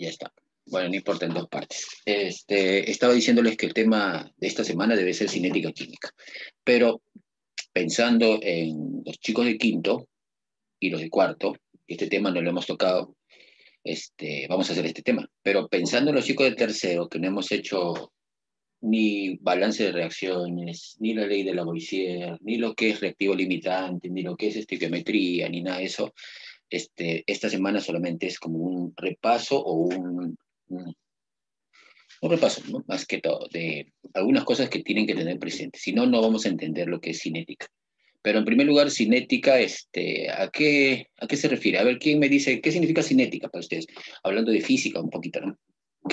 Ya está. Bueno, no importa en dos partes. Estaba diciéndoles que el tema de esta semana debe ser cinética química, pero pensando en los chicos de quinto y los de cuarto, este tema no lo hemos tocado, vamos a hacer este tema, pero pensando en los chicos de tercero, que no hemos hecho ni balance de reacciones, ni la ley de Lavoisier, ni lo que es reactivo limitante, ni lo que es estequiometría, ni nada de eso, esta semana solamente es como un repaso o un repaso, ¿no? Más que todo, de algunas cosas que tienen que tener presentes. Si no, no vamos a entender lo que es cinética. Pero en primer lugar, cinética, ¿a qué se refiere? A ver, ¿quién me dice qué significa cinética para ustedes? Hablando de física un poquito, ¿no?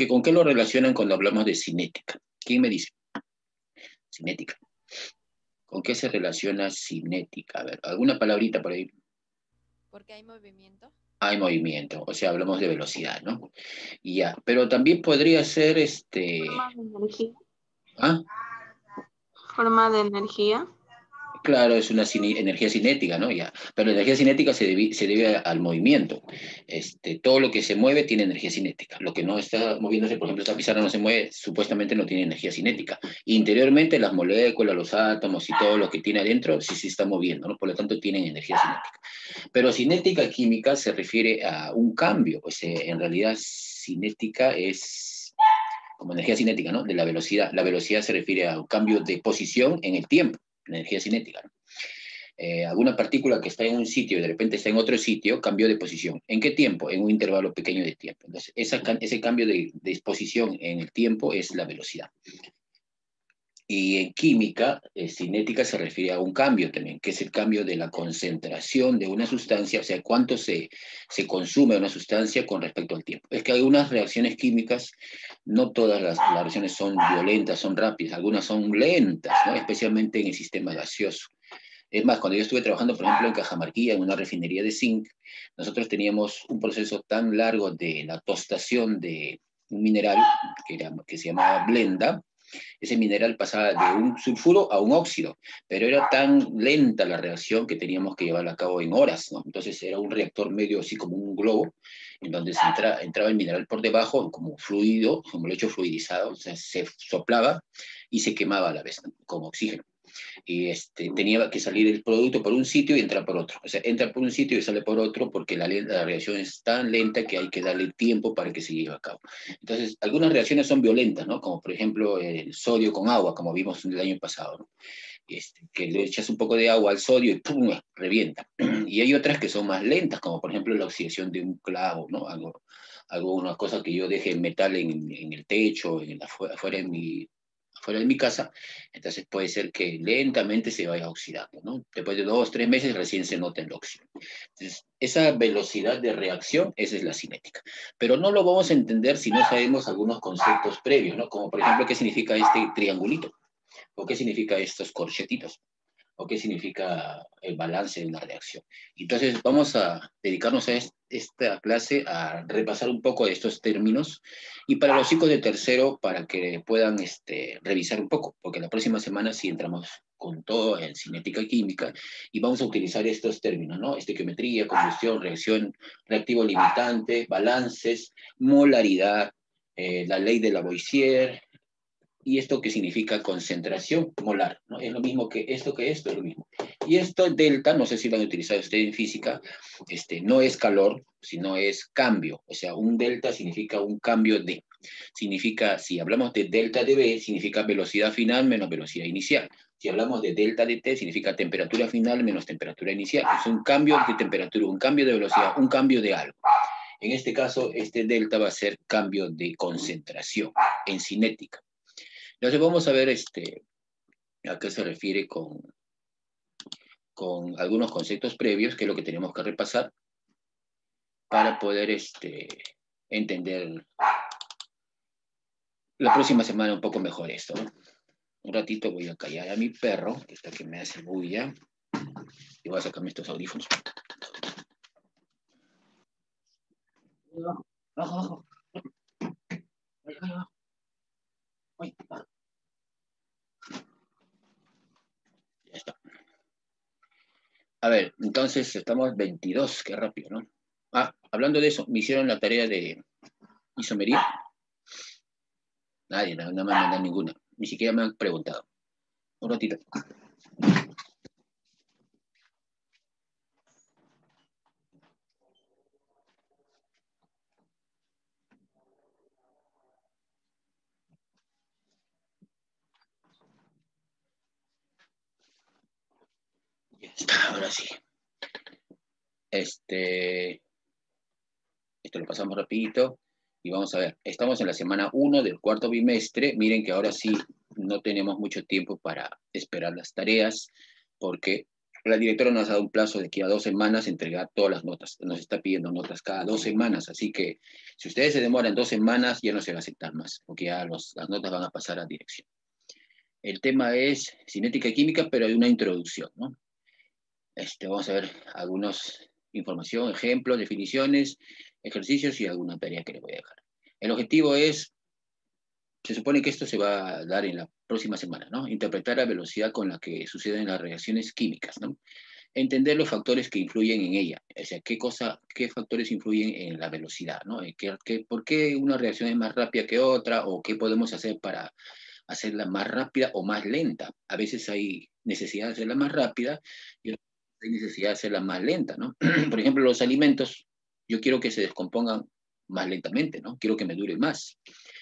¿Con qué lo relacionan cuando hablamos de cinética? ¿Quién me dice? Cinética. ¿Con qué se relaciona cinética? A ver, ¿alguna palabrita por ahí? Porque hay movimiento. Hay movimiento, o sea, hablamos de velocidad, ¿no? Y ya, pero también podría ser Forma de energía. ¿Ah? Forma de energía. Claro, es una energía cinética, ¿no? Ya. Pero la energía cinética se debe al movimiento. Todo lo que se mueve tiene energía cinética. Lo que no está moviéndose, por ejemplo, esta pizarra no se mueve, supuestamente no tiene energía cinética. Interiormente, las moléculas, los átomos y todo lo que tiene adentro sí se está moviendo, ¿no? Por lo tanto, tienen energía cinética. Pero cinética química se refiere a un cambio. Pues en realidad, cinética es como energía cinética, ¿no? De la velocidad. La velocidad se refiere a un cambio de posición en el tiempo, energía cinética, ¿no? Alguna partícula que está en un sitio y de repente está en otro sitio, cambió de posición. ¿En qué tiempo? En un intervalo pequeño de tiempo. Entonces, ese cambio de posición en el tiempo es la velocidad. Y en química, cinética se refiere a un cambio también, que es el cambio de la concentración de una sustancia, o sea, cuánto se consume una sustancia con respecto al tiempo. Es que algunas reacciones químicas, no todas las reacciones son violentas, son rápidas, algunas son lentas, ¿no? Especialmente en el sistema gaseoso. Es más, cuando yo estuve trabajando, por ejemplo, en Cajamarquilla, en una refinería de zinc, nosotros teníamos un proceso tan largo de la tostación de un mineral que se llamaba blenda. Ese mineral pasaba de un sulfuro a un óxido, pero era tan lenta la reacción que teníamos que llevarla a cabo en horas, ¿no? Entonces era un reactor medio así como un globo, en donde entraba el mineral por debajo como fluido, como lecho fluidizado, o sea, se soplaba y se quemaba a la vez, ¿no? Con oxígeno. Y tenía que salir el producto por un sitio y entrar por otro. O sea, entra por un sitio y sale por otro porque la reacción es tan lenta que hay que darle tiempo para que se lleve a cabo. Entonces, algunas reacciones son violentas, ¿no? Como por ejemplo el sodio con agua, como vimos el año pasado, ¿no? Que le echas un poco de agua al sodio y ¡pum! Revienta. Y hay otras que son más lentas, como por ejemplo la oxidación de un clavo, ¿no? Una cosa que yo deje metal en el techo, afuera de mi casa, entonces puede ser que lentamente se vaya oxidando, ¿no? Después de 2 o 3 meses recién se nota el óxido. Entonces, esa velocidad de reacción, esa es la cinética. Pero no lo vamos a entender si no sabemos algunos conceptos previos, ¿no? Como por ejemplo, ¿qué significa este triangulito? ¿O qué significa estos corchetitos? ¿O qué significa el balance de una reacción? Entonces, vamos a dedicarnos a esta clase a repasar un poco de estos términos y para los chicos de tercero, para que puedan revisar un poco, porque la próxima semana sí entramos con todo en cinética y química y vamos a utilizar estos términos, ¿no? Estequiometría, combustión, reacción, reactivo limitante, balances, molaridad, la ley de Lavoisier, y esto que significa concentración molar, ¿no? Es lo mismo que esto, es lo mismo. Y esto delta, no sé si lo han utilizado ustedes en física, no es calor, sino es cambio. O sea, un delta significa un cambio de. Significa, si hablamos de delta de B, significa velocidad final menos velocidad inicial. Si hablamos de delta de T, significa temperatura final menos temperatura inicial. Es un cambio de temperatura, un cambio de velocidad, un cambio de algo. En este caso, este delta va a ser cambio de concentración en cinética. Entonces vamos a ver a qué se refiere con algunos conceptos previos, que es lo que tenemos que repasar para poder entender la próxima semana un poco mejor esto, ¿no? Un ratito voy a callar a mi perro, que está que me hace bulla, y voy a sacarme estos audífonos. Abajo, abajo. Ya está. A ver, entonces estamos 22, qué rápido, ¿no? Ah, hablando de eso, me hicieron la tarea de ¿Isomería? Nadie, no me han mandado ninguna. Ni siquiera me han preguntado. Un ratito. Ya está, ahora sí. Esto lo pasamos rapidito. Y vamos a ver, estamos en la semana 1 del cuarto bimestre. Miren que ahora sí no tenemos mucho tiempo para esperar las tareas, porque la directora nos ha dado un plazo de que a 2 semanas entregar todas las notas. Nos está pidiendo notas cada 2 semanas, así que si ustedes se demoran 2 semanas, ya no se va a aceptar más, porque ya las notas van a pasar a dirección. El tema es cinética y química, pero hay una introducción, ¿no? Vamos a ver algunos información, ejemplos, definiciones, ejercicios y alguna tarea que les voy a dejar. El objetivo es, se supone que esto se va a dar en la próxima semana, ¿no? Interpretar la velocidad con la que suceden las reacciones químicas, ¿no? Entender los factores que influyen en ella, o sea, qué factores influyen en la velocidad, ¿no? ¿Por qué una reacción es más rápida que otra? ¿O qué podemos hacer para hacerla más rápida o más lenta? A veces hay necesidad de hacerla más rápida y hay necesidad de hacerla más lenta, ¿no? Por ejemplo, los alimentos, yo quiero que se descompongan más lentamente, ¿no? Quiero que me dure más.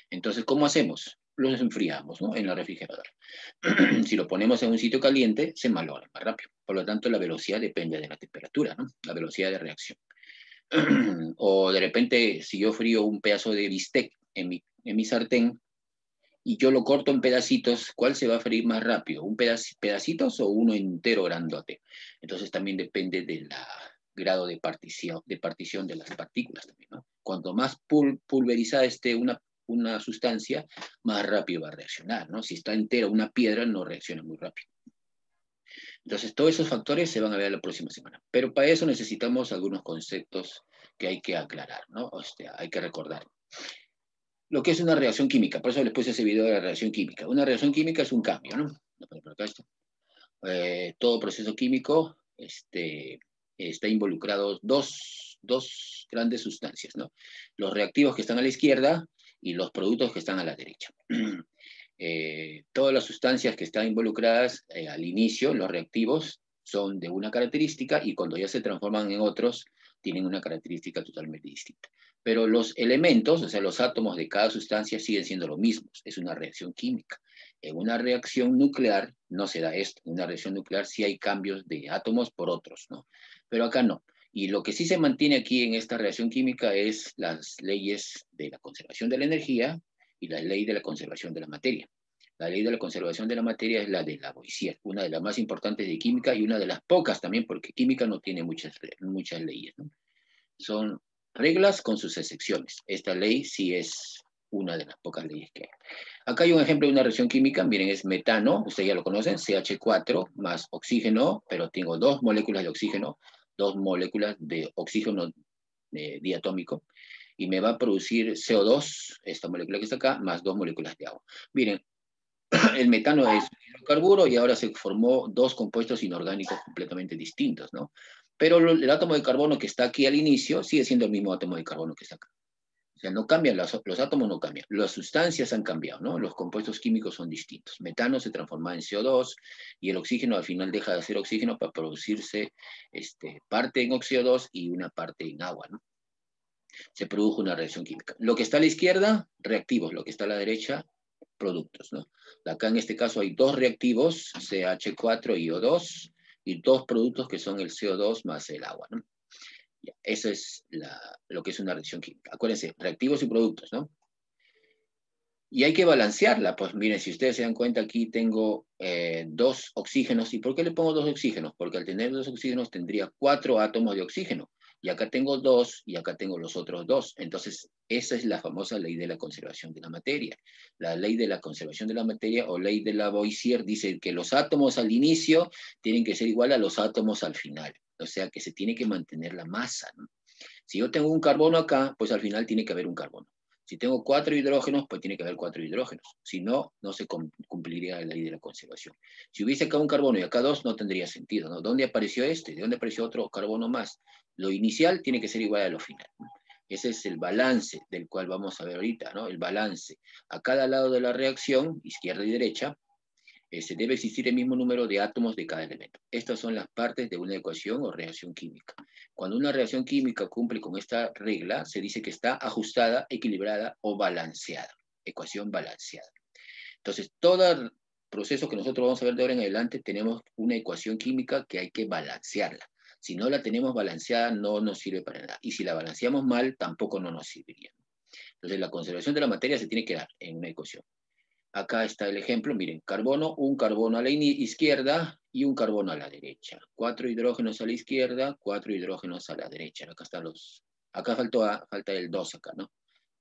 Entonces, ¿cómo hacemos? Los enfriamos, ¿no? En la refrigeradora. Si lo ponemos en un sitio caliente, se malogra más rápido. Por lo tanto, la velocidad depende de la temperatura, ¿no? La velocidad de reacción. O de repente, si yo frío un pedazo de bistec en mi sartén y yo lo corto en pedacitos, ¿cuál se va a freír más rápido? ¿Un pedacitos o uno entero grandote? Entonces también depende del grado de partición de las partículas también, ¿no? Cuanto más pulverizada esté una sustancia, más rápido va a reaccionar, ¿no? Si está entera una piedra, no reacciona muy rápido. Entonces, todos esos factores se van a ver la próxima semana. Pero para eso necesitamos algunos conceptos que hay que aclarar, ¿no? Hay que recordar. Lo que es una reacción química, por eso les puse ese video de la reacción química. Una reacción química es un cambio, ¿no? Por acá esto. Todo proceso químico está involucrado dos grandes sustancias, ¿no? Los reactivos que están a la izquierda y los productos que están a la derecha. Todas las sustancias que están involucradas al inicio, los reactivos, son de una característica y cuando ya se transforman en otros, tienen una característica totalmente distinta. Pero los elementos, o sea, los átomos de cada sustancia siguen siendo los mismos. Es una reacción química. En una reacción nuclear no se da esto. En una reacción nuclear sí hay cambios de átomos por otros, ¿no? Pero acá no. Y lo que sí se mantiene aquí en esta reacción química es las leyes de la conservación de la energía y la ley de la conservación de la materia. La ley de la conservación de la materia es la de Lavoisier, una de las más importantes de química y una de las pocas también, porque química no tiene muchas leyes, ¿no? Son reglas con sus excepciones. Esta ley sí es una de las pocas leyes que hay. Acá hay un ejemplo de una reacción química, miren, es metano, ustedes ya lo conocen, CH4 más oxígeno, pero tengo 2 moléculas de oxígeno, 2 moléculas de oxígeno diatómico, y me va a producir CO2, esta molécula que está acá, más 2 moléculas de agua. Miren, el metano es un hidrocarburo y ahora se formó 2 compuestos inorgánicos completamente distintos, ¿no? Pero el átomo de carbono que está aquí al inicio sigue siendo el mismo átomo de carbono que está acá. O sea, no cambian, los átomos no cambian, las sustancias han cambiado, ¿no? Los compuestos químicos son distintos. Metano se transforma en CO2 y el oxígeno al final deja de ser oxígeno para producirse parte en CO2 y una parte en agua, ¿no? Se produjo una reacción química. Lo que está a la izquierda, reactivos, lo que está a la derecha, productos, ¿no? Acá en este caso hay 2 reactivos, CH4 y O2, y 2 productos que son el CO2 más el agua, ¿no? Eso es lo que es una reacción química. Acuérdense, reactivos y productos, ¿no? Y hay que balancearla, pues miren, si ustedes se dan cuenta, aquí tengo 2 oxígenos. ¿Y por qué le pongo 2 oxígenos? Porque al tener 2 oxígenos tendría 4 átomos de oxígeno. Y acá tengo 2 y acá tengo los otros 2. Entonces, esa es la famosa ley de la conservación de la materia. La ley de la conservación de la materia o ley de Lavoisier dice que los átomos al inicio tienen que ser igual a los átomos al final. O sea, que se tiene que mantener la masa, ¿no? Si yo tengo un carbono acá, pues al final tiene que haber un carbono. Si tengo 4 hidrógenos, pues tiene que haber 4 hidrógenos. Si no, no se cumpliría la ley de la conservación. Si hubiese acá un carbono y acá 2, no tendría sentido, ¿no? ¿Dónde apareció este? ¿De dónde apareció otro carbono más? Lo inicial tiene que ser igual a lo final. Ese es el balance del cual vamos a ver ahorita, ¿no? El balance. A cada lado de la reacción, izquierda y derecha, debe existir el mismo número de átomos de cada elemento. Estas son las partes de una ecuación o reacción química. Cuando una reacción química cumple con esta regla, se dice que está ajustada, equilibrada o balanceada. Ecuación balanceada. Entonces, todo proceso que nosotros vamos a ver de ahora en adelante, tenemos una ecuación química que hay que balancearla. Si no la tenemos balanceada, no nos sirve para nada. Y si la balanceamos mal, tampoco no nos serviría. Entonces, la conservación de la materia se tiene que dar en una ecuación. Acá está el ejemplo, miren, carbono, un carbono a la izquierda y un carbono a la derecha. 4 hidrógenos a la izquierda, 4 hidrógenos a la derecha. Acá están acá falta el 2 acá, ¿no?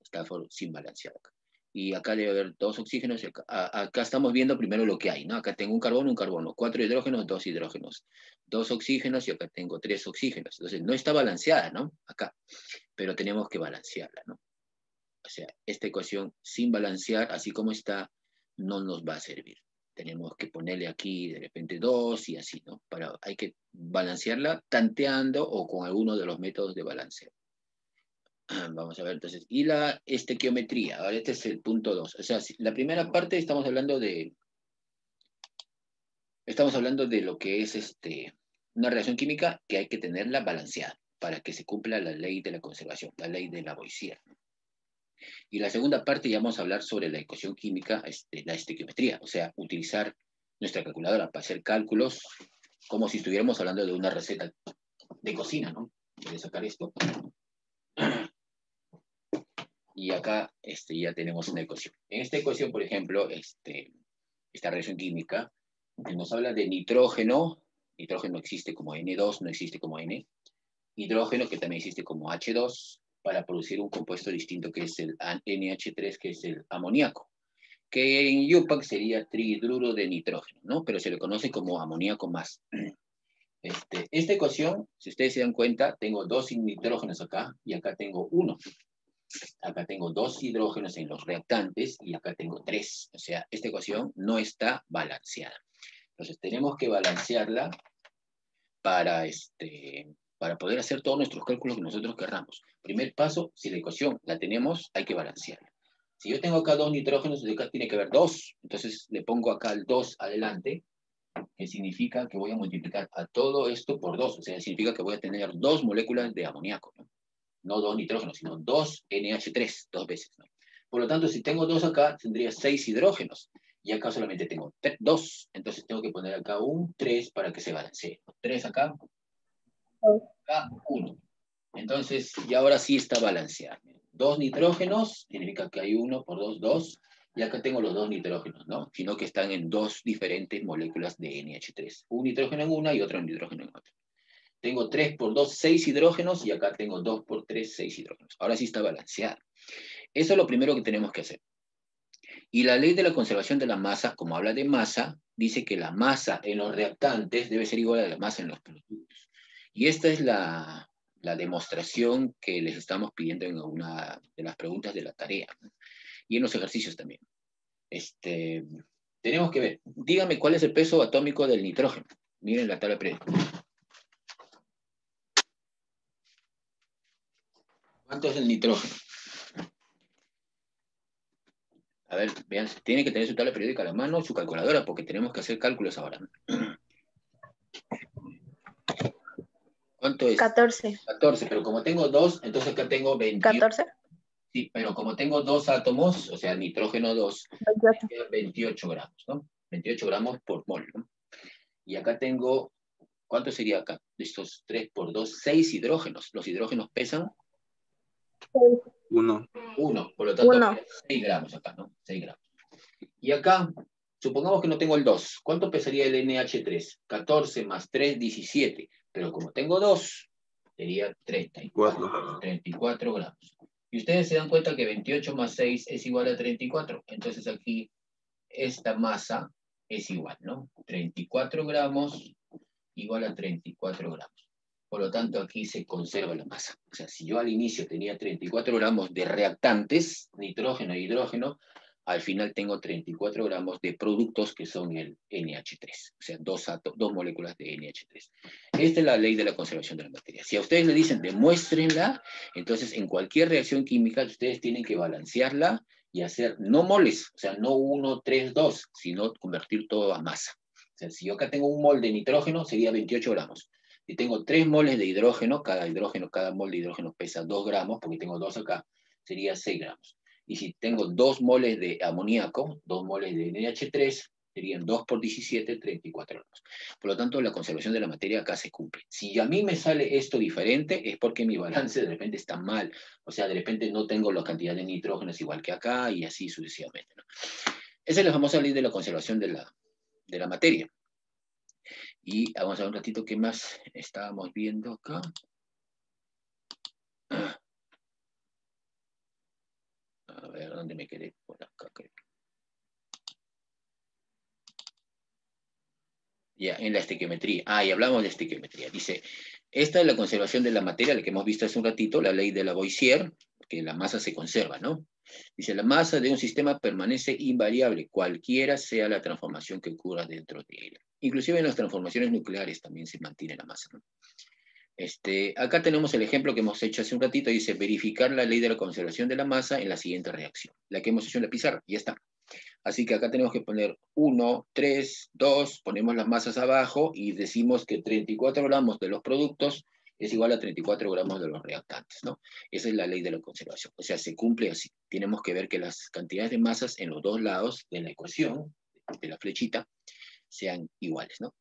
Está sin balancear acá. Y acá debe haber 2 oxígenos. Y acá estamos viendo primero lo que hay, ¿no? Acá tengo un carbono. 4 hidrógenos, 2 hidrógenos. 2 oxígenos y acá tengo 3 oxígenos. Entonces no está balanceada, ¿no? Acá. Pero tenemos que balancearla, ¿no? O sea, esta ecuación sin balancear, así como está, no nos va a servir. Tenemos que ponerle aquí de repente 2 y así, ¿no? Hay que balancearla tanteando o con alguno de los métodos de balanceo. Vamos a ver entonces. Y la estequiometría. Ahora este es el punto 2. O sea, la primera parte estamos hablando de lo que es una reacción química que hay que tenerla balanceada para que se cumpla la ley de la conservación, la ley de Lavoisier. Y la segunda parte ya vamos a hablar sobre la ecuación química, la estequiometría, o sea, utilizar nuestra calculadora para hacer cálculos como si estuviéramos hablando de una receta de cocina, ¿no? Voy a sacar esto. Y acá ya tenemos una ecuación. En esta ecuación, por ejemplo, esta reacción química nos habla de nitrógeno. Nitrógeno existe como N2, no existe como N. Hidrógeno, que también existe como H2, para producir un compuesto distinto que es el NH3, que es el amoníaco, que en IUPAC sería trihidruro de nitrógeno, ¿no? Pero se le conoce como amoníaco más. Esta ecuación, si ustedes se dan cuenta, tengo 2 nitrógenos acá y acá tengo 1. Acá tengo 2 hidrógenos en los reactantes y acá tengo 3. O sea, esta ecuación no está balanceada. Entonces tenemos que balancearla para poder hacer todos nuestros cálculos que nosotros querramos. Primer paso, si la ecuación la tenemos, hay que balancearla. Si yo tengo acá 2 nitrógenos, acá tiene que haber 2. Entonces le pongo acá el 2 adelante, que significa que voy a multiplicar a todo esto por 2. O sea, significa que voy a tener 2 moléculas de amoníaco, ¿no? No 2 nitrógenos, sino 2 NH3, 2 veces, ¿no? Por lo tanto, si tengo 2 acá, tendría 6 hidrógenos. Y acá solamente tengo 2. Entonces tengo que poner acá un 3 para que se balancee. 3 acá, acá 1. Entonces, y ahora sí está balanceado. 2 nitrógenos, significa que hay 1 por 2, 2. Y acá tengo los 2 nitrógenos, ¿no? Sino que están en 2 diferentes moléculas de NH3. Un nitrógeno en una y otro nitrógeno en otra. Tengo 3 por 2, 6 hidrógenos, y acá tengo 2 por 3, 6 hidrógenos. Ahora sí está balanceado. Eso es lo primero que tenemos que hacer. Y la ley de la conservación de la masa, como habla de masa, dice que la masa en los reactantes debe ser igual a la masa en los productos. Y esta es la demostración que les estamos pidiendo en una de las preguntas de la tarea, ¿no? Y en los ejercicios también. Tenemos que ver, dígame cuál es el peso atómico del nitrógeno. Miren la tabla periódica. ¿Cuánto es el nitrógeno? A ver, vean, tiene que tener su tabla periódica a la mano, su calculadora, porque tenemos que hacer cálculos ahora. ¿Cuánto es? 14. 14, pero como tengo 2, entonces acá tengo 28. 14. Sí, pero como tengo 2 átomos, o sea, nitrógeno 2, 28. 28 gramos, ¿no? 28 gramos por mol, ¿no? Y acá tengo, ¿cuánto sería acá? De estos 3 por 2, 6 hidrógenos. Los hidrógenos pesan 1. 1, por lo tanto, 1. 6 gramos acá, ¿no? 6 gramos. Y acá, supongamos que no tengo el 2. ¿Cuánto pesaría el NH3? 14 más 3, 17. Pero como tengo 2, sería 34 gramos. Y ustedes se dan cuenta que 28 más 6 es igual a 34. Entonces aquí esta masa es igual, ¿no? 34 gramos igual a 34 gramos. Por lo tanto, aquí se conserva la masa. O sea, si yo al inicio tenía 34 gramos de reactantes, nitrógeno e hidrógeno, al final tengo 34 gramos de productos que son el NH3, o sea, dos moléculas de NH3. Esta es la ley de la conservación de la materia. Si a ustedes le dicen demuéstrenla, entonces en cualquier reacción química ustedes tienen que balancearla y hacer no moles, o sea, no 1, 3, 2, sino convertir todo a masa. O sea, si yo acá tengo un mol de nitrógeno, sería 28 gramos. Si tengo 3 moles de hidrógeno, cada mol de hidrógeno pesa 2 gramos, porque tengo 2 acá, sería 6 gramos. Y si tengo 2 moles de amoníaco, 2 moles de NH3, serían 2 por 17, 34 gramos. Por lo tanto, la conservación de la materia acá se cumple. Si a mí me sale esto diferente, es porque mi balance de repente está mal. O sea, de repente no tengo la cantidad de nitrógenos igual que acá, y así sucesivamente, ¿no? Esa es la famosa ley de la conservación de la materia. Y vamos a ver un ratito qué más estábamos viendo acá. A ver, ¿dónde me quedé? Por acá, creo. Ya, en la estequiometría. Y hablamos de estequiometría. Dice, esta es la conservación de la materia, la que hemos visto hace un ratito, la ley de Lavoisier, que la masa se conserva, ¿no? Dice, la masa de un sistema permanece invariable, cualquiera sea la transformación que ocurra dentro de él. Inclusive en las transformaciones nucleares también se mantiene la masa, ¿no? Acá tenemos el ejemplo que hemos hecho hace un ratito, dice, verificar la ley de la conservación de la masa en la siguiente reacción, la que hemos hecho en la pizarra, ya está. Así que acá tenemos que poner 1, 3, 2, ponemos las masas abajo y decimos que 34 gramos de los productos es igual a 34 gramos de los reactantes, ¿no? Esa es la ley de la conservación. O sea, se cumple así. Tenemos que ver que las cantidades de masas en los dos lados de la ecuación, de la flechita, sean iguales, ¿no?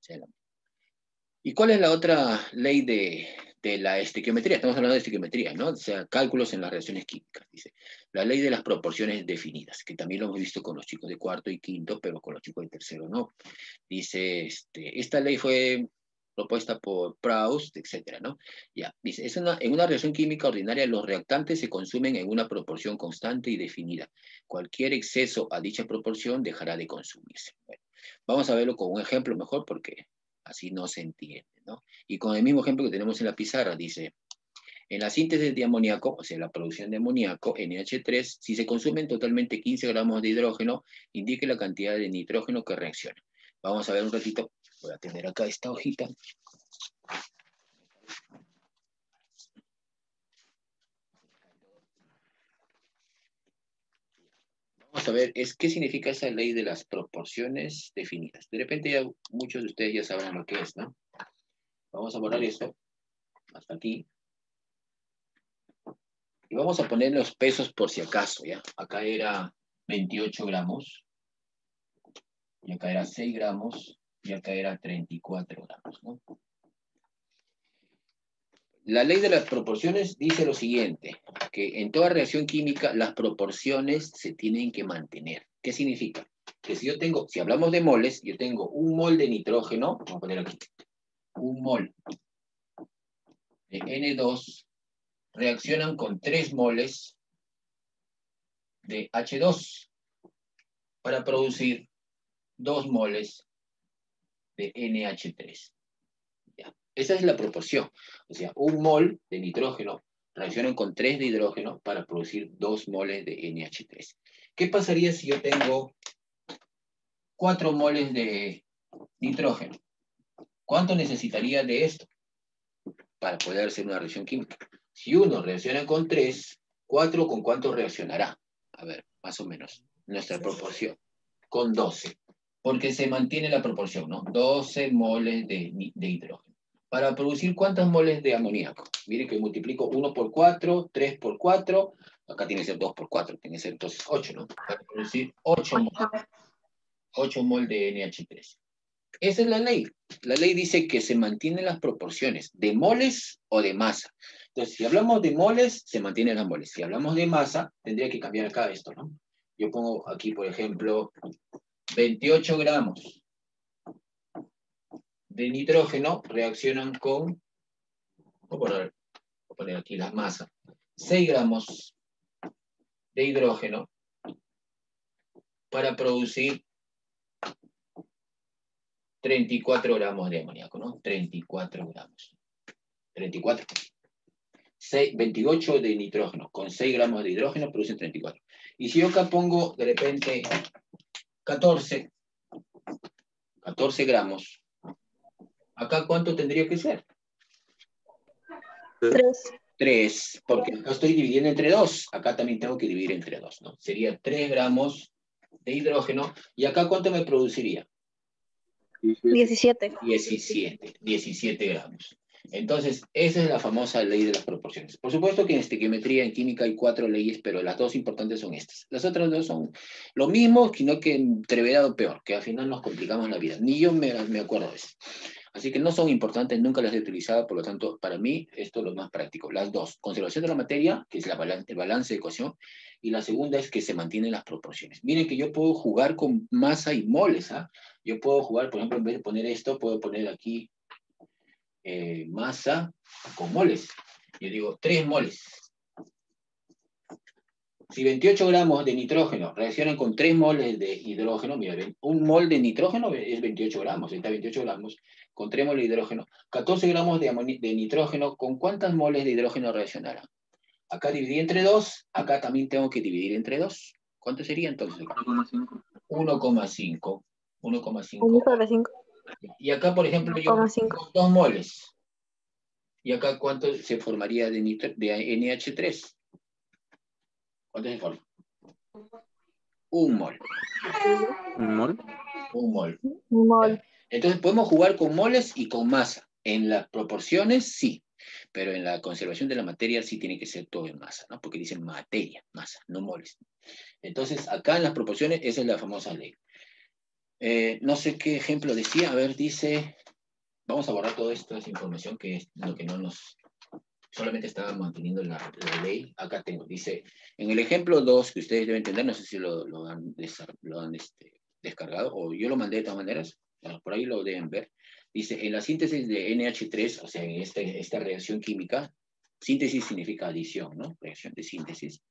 ¿Y cuál es la otra ley de la estequiometría? Estamos hablando de estequiometría, ¿no? O sea, cálculos en las reacciones químicas, dice. La ley de las proporciones definidas, que también lo hemos visto con los chicos de cuarto y quinto, pero con los chicos de tercero no. Dice, esta ley fue propuesta por Proust, etcétera, ¿no? Ya, dice, en una reacción química ordinaria los reactantes se consumen en una proporción constante y definida. Cualquier exceso a dicha proporción dejará de consumirse. Bueno, vamos a verlo con un ejemplo mejor porque así no se entiende, ¿no? Y con el mismo ejemplo que tenemos en la pizarra, dice, en la síntesis de amoníaco, o sea, la producción de amoníaco, NH3, si se consumen totalmente 15 gramos de hidrógeno, indique la cantidad de nitrógeno que reacciona. Vamos a ver un ratito, voy a tener acá esta hojita. Vamos a ver, ¿qué significa esa ley de las proporciones definidas? De repente ya muchos de ustedes ya sabrán lo que es, ¿no? Vamos a borrar esto, hasta aquí. Y vamos a poner los pesos por si acaso, ¿ya? Acá era 28 gramos, y acá era 6 gramos, y acá era 34 gramos, ¿no? La ley de las proporciones dice lo siguiente, que en toda reacción química las proporciones se tienen que mantener. ¿Qué significa? Que si hablamos de moles, yo tengo un mol de nitrógeno, vamos a poner aquí, un mol de N2, reaccionan con 3 moles de H2 para producir 2 moles de NH3. ¿Ya? Esa es la proporción. O sea, un mol de nitrógeno reaccionan con 3 de hidrógeno para producir 2 moles de NH3. ¿Qué pasaría si yo tengo 4 moles de nitrógeno? ¿Cuánto necesitaría de esto para poder hacer una reacción química? Si uno reacciona con 3, 4 ¿con cuánto reaccionará? A ver, más o menos, nuestra proporción. Con 12. Porque se mantiene la proporción, ¿no? 12 moles de hidrógeno. ¿Para producir cuántos moles de amoníaco? Miren que multiplico 1 por 4, 3 por 4, acá tiene que ser 2 por 4, tiene que ser entonces 8, ¿no? Para producir 8 moles de NH3. Esa es la ley. La ley dice que se mantienen las proporciones de moles o de masa. Entonces, si hablamos de moles, se mantienen las moles. Si hablamos de masa, tendría que cambiar acá esto, ¿no? Yo pongo aquí, por ejemplo, 28 gramos de nitrógeno reaccionan con, voy a poner aquí las masas, 6 gramos de hidrógeno para producir 34 gramos de amoníaco, ¿no? 34 gramos. 34. 28 de nitrógeno con 6 gramos de hidrógeno producen 34. Y si yo acá pongo de repente 14 gramos, ¿acá cuánto tendría que ser? 3. 3, porque acá estoy dividiendo entre 2. Acá también tengo que dividir entre 2, ¿no? Sería 3 gramos de hidrógeno. ¿Y acá cuánto me produciría? 17. 17 gramos. Entonces, esa es la famosa ley de las proporciones. Por supuesto que en estequiometría, en química hay 4 leyes, pero las dos importantes son estas. Las otras dos son lo mismo, sino que entreverado peor, que al final nos complicamos la vida. Ni yo me acuerdo de eso. Así que no son importantes, nunca las he utilizado, por lo tanto, para mí, esto es lo más práctico. Las dos, conservación de la materia, que es el balance de ecuación, y la segunda es que se mantienen las proporciones. Miren que yo puedo jugar con masa y moles, ¿ah? Yo puedo jugar, por ejemplo, en vez de poner esto, puedo poner aquí masa con moles. Yo digo 3 moles. Si 28 gramos de nitrógeno reaccionan con 3 moles de hidrógeno, mira, un mol de nitrógeno es 28 gramos, está 28 gramos, con 3 moles de hidrógeno. 14 gramos de nitrógeno, ¿con cuántas moles de hidrógeno reaccionarán? Acá dividí entre 2, acá también tengo que dividir entre 2. ¿Cuánto sería entonces? 1,5. 1,5. 1,5. 1,5. Y acá, por ejemplo, yo tengo 2 moles. ¿Y acá cuánto se formaría de NH3? ¿Cuánto se forma? Un mol. ¿Un mol? Un mol. Un mol. Entonces podemos jugar con moles y con masa. En las proporciones, sí. Pero en la conservación de la materia sí tiene que ser todo en masa, ¿no? Porque dicen materia, masa, no moles. Entonces, acá en las proporciones, esa es la famosa ley. No sé qué ejemplo decía. A ver, dice... Vamos a borrar toda esta información que es lo que no nos... Solamente estaba manteniendo la ley. Acá tengo, dice, en el ejemplo 2, que ustedes deben entender, no sé si lo han descargado, o yo lo mandé de todas maneras, por ahí lo deben ver. Dice, en la síntesis de NH3, o sea, en esta reacción química, síntesis significa adición, ¿no? Reacción de síntesis.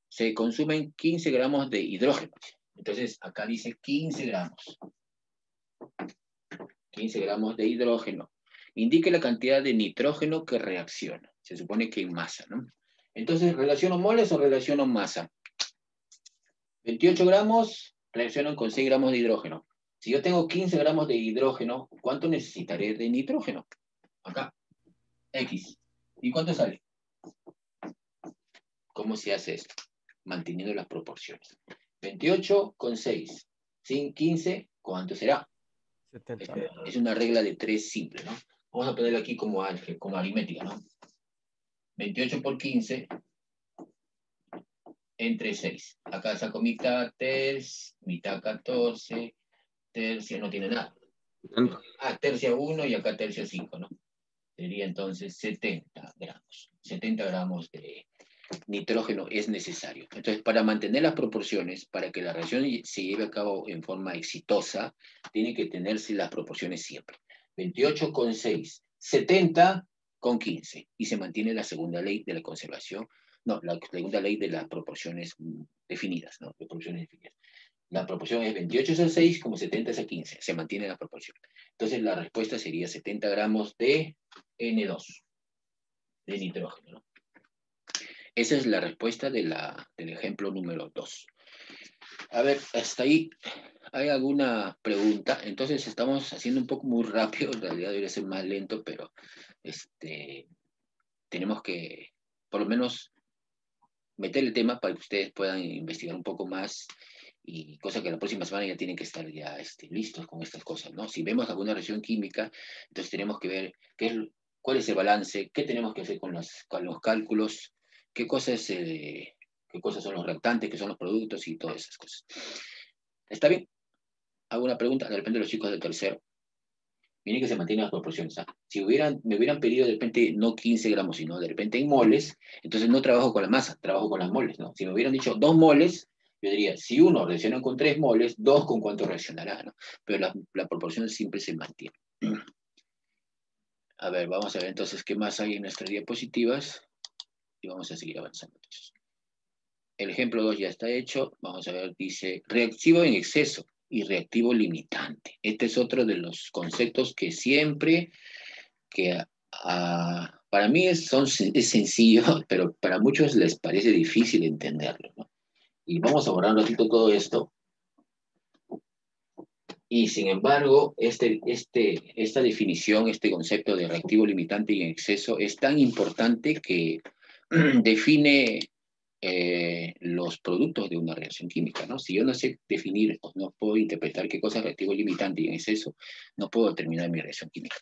Se consumen 15 gramos de hidrógeno. Entonces, acá dice 15 gramos. 15 gramos de hidrógeno. Indique la cantidad de nitrógeno que reacciona. Se supone que en masa, ¿no? Entonces, ¿relaciono moles o relaciono masa? 28 gramos reaccionan con 6 gramos de hidrógeno. Si yo tengo 15 gramos de hidrógeno, ¿cuánto necesitaré de nitrógeno? Acá, X. ¿Y cuánto sale? ¿Cómo se hace esto? Manteniendo las proporciones. 28 con 6. Sin 15, ¿cuánto será? 70. Es una regla de 3 simple, ¿no? Vamos a ponerlo aquí como aritmética, ¿no? 28 por 15 entre 6. Acá saco mitad, mitad 14, tercia no tiene nada. Tercia 1 y acá tercia 5, ¿no? Sería entonces 70 gramos. 70 gramos de nitrógeno es necesario. Entonces, para mantener las proporciones, para que la reacción se lleve a cabo en forma exitosa, tiene que tenerse las proporciones siempre. 28 con 6, 70 con 15. Y se mantiene la segunda ley de la conservación, no, la segunda ley de las proporciones definidas, ¿no? De proporciones definidas. La proporción es 28 es a 6, como 70 es a 15. Se mantiene la proporción. Entonces, la respuesta sería 70 gramos de N2, de nitrógeno, ¿no? Esa es la respuesta del ejemplo número 2. A ver, hasta ahí, ¿hay alguna pregunta? Entonces estamos haciendo un poco muy rápido, en realidad debería ser más lento, pero tenemos que, por lo menos, meter el tema para que ustedes puedan investigar un poco más, y cosa que la próxima semana ya tienen que estar ya listos con estas cosas, ¿no? Si vemos alguna reacción química, entonces tenemos que ver cuál es el balance, qué tenemos que hacer con los cálculos, qué cosas son los reactantes, qué son los productos y todas esas cosas. ¿Está bien? ¿Alguna pregunta? De repente los chicos del tercero. Miren que se mantienen las proporciones. ¿Ah? Si me hubieran pedido de repente no 15 gramos, sino de repente en moles, entonces no trabajo con la masa, trabajo con las moles, ¿no? Si me hubieran dicho 2 moles, yo diría, si uno reacciona con 3 moles, 2 con cuánto reaccionará, ¿no? Pero la proporción siempre se mantiene. A ver, vamos a ver entonces qué más hay en nuestras diapositivas y vamos a seguir avanzando. Entonces. El ejemplo 2 ya está hecho. Vamos a ver, dice, reactivo en exceso y reactivo limitante. Este es otro de los conceptos que siempre que Para mí es sencillo, pero para muchos les parece difícil entenderlo, ¿no? Y vamos a borrar un ratito todo esto. Y sin embargo, esta definición, este concepto de reactivo limitante y en exceso es tan importante que define los productos de una reacción química, ¿no? Si yo no sé definir o no puedo interpretar qué cosa es reactivo limitante y en exceso, no puedo terminar mi reacción química.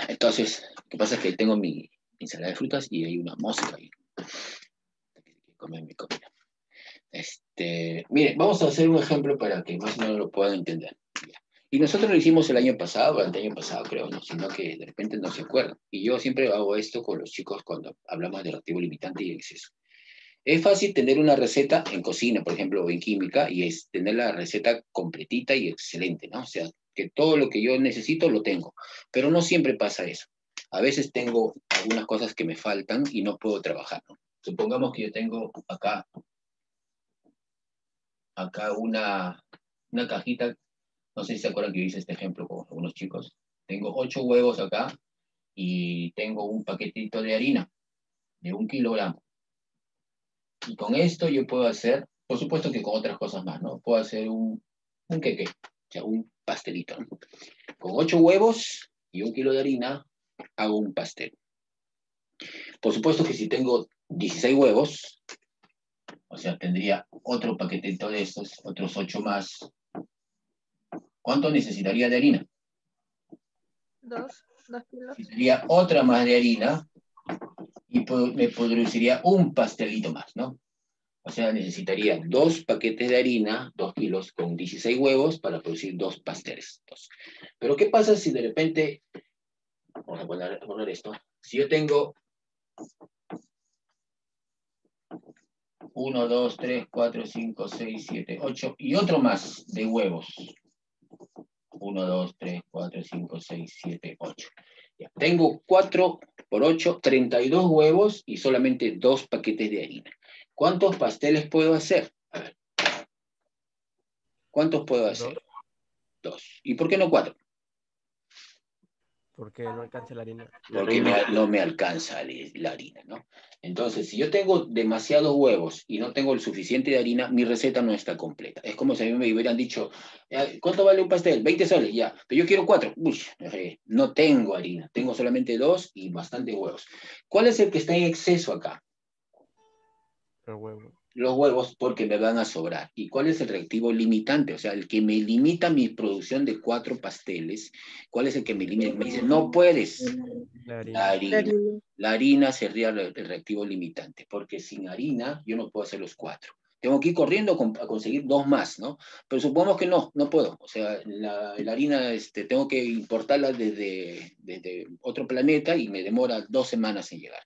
Entonces, lo que pasa es que tengo mi ensalada de frutas y hay una mosca ahí. Comer mi comida. Mire, vamos a hacer un ejemplo para que más o menos lo puedan entender. Y nosotros lo hicimos el año pasado, el año pasado creo, ¿no? Sino que de repente no se acuerdan. Y yo siempre hago esto con los chicos cuando hablamos de reactivo limitante y exceso. Es fácil tener una receta en cocina, por ejemplo, o en química, y es tener la receta completita y excelente, ¿no? O sea, que todo lo que yo necesito lo tengo. Pero no siempre pasa eso. A veces tengo algunas cosas que me faltan y no puedo trabajar, ¿no? Supongamos que yo tengo acá una cajita, no sé si se acuerdan que yo hice este ejemplo con algunos chicos. Tengo 8 huevos acá y tengo un paquetito de harina de 1 kilogramo. Y con esto yo puedo hacer, por supuesto que con otras cosas más, ¿no? Puedo hacer un queque, o sea, un pastelito, ¿no? Con 8 huevos y 1 kilo de harina hago un pastel. Por supuesto que si tengo 16 huevos, o sea, tendría otro paquetito de estos, otros 8 más. ¿Cuánto necesitaría de harina? 2 kilos. Necesitaría otra más de harina y me produciría un pastelito más, ¿no? O sea, necesitaría 2 paquetes de harina, 2 kilos, con 16 huevos para producir 2 pasteles. Pero ¿qué pasa si de repente, vamos a poner esto, si yo tengo 1, 2, 3, 4, 5, 6, 7, 8 y otro más de huevos? 1, 2, 3, 4, 5, 6, 7, 8. Ya. Tengo 4 por 8, 32 huevos y solamente 2 paquetes de harina. ¿Cuántos pasteles puedo hacer? A ver. ¿Cuántos puedo hacer? 2. ¿Y por qué no 4? Porque no alcanza la harina. Porque no me alcanza la harina, ¿no? Entonces, si yo tengo demasiados huevos y no tengo el suficiente de harina, mi receta no está completa. Es como si a mí me hubieran dicho, ¿cuánto vale un pastel? 20 soles, ya. Pero yo quiero 4. Uy, no tengo harina, tengo solamente 2 y bastante huevos. ¿Cuál es el que está en exceso acá? El huevo. Los huevos, porque me van a sobrar. ¿Y cuál es el reactivo limitante? O sea, el que me limita mi producción de 4 pasteles. ¿Cuál es el que me limita? Me dice, no puedes. La La harina. harina. La harina sería el reactivo limitante, porque sin harina yo no puedo hacer los 4. Tengo que ir corriendo a conseguir 2 más, ¿no? Pero supongamos que no puedo. O sea, la harina tengo que importarla desde otro planeta y me demora 2 semanas en llegar.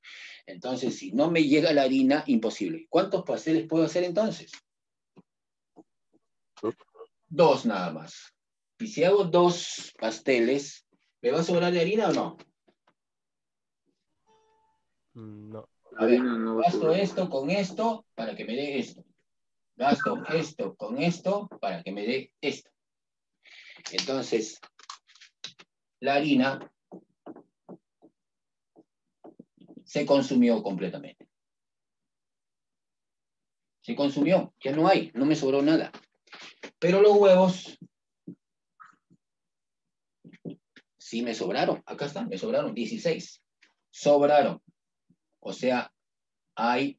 Entonces, si no me llega la harina, imposible. ¿Cuántos pasteles puedo hacer entonces? 2 nada más. Y si hago 2 pasteles, ¿me va a sobrar de harina o no? No. A ver, gasto esto con esto para que me dé esto. Gasto esto con esto para que me dé esto. Entonces, la harina se consumió completamente. Se consumió, ya no hay, no me sobró nada. Pero los huevos sí me sobraron. Acá están, me sobraron 16. Sobraron. O sea, hay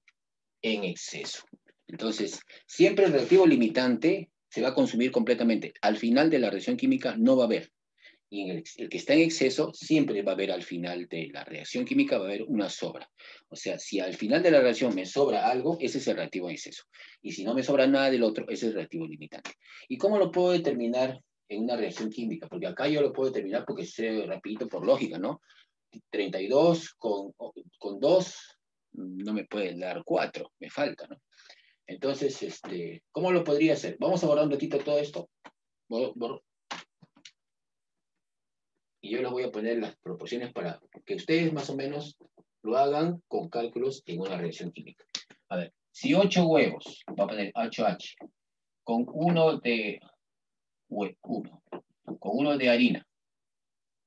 en exceso. Entonces, siempre el reactivo limitante se va a consumir completamente. Al final de la reacción química no va a haber. Y el que está en exceso siempre va a haber al final de la reacción química, va a haber una sobra. O sea, si al final de la reacción me sobra algo, ese es el reactivo en exceso. Y si no me sobra nada del otro, ese es el reactivo limitante. ¿Y cómo lo puedo determinar en una reacción química? Porque acá yo lo puedo determinar porque sé rapidito por lógica, ¿no? 32 con 2 no me pueden dar 4, me falta, ¿no? Entonces, ¿cómo lo podría hacer? Vamos a borrar un ratito todo esto. Y yo les voy a poner las proporciones para que ustedes más o menos lo hagan con cálculos en una reacción química. A ver, si 8 huevos, voy a poner 8H, con 1 de harina,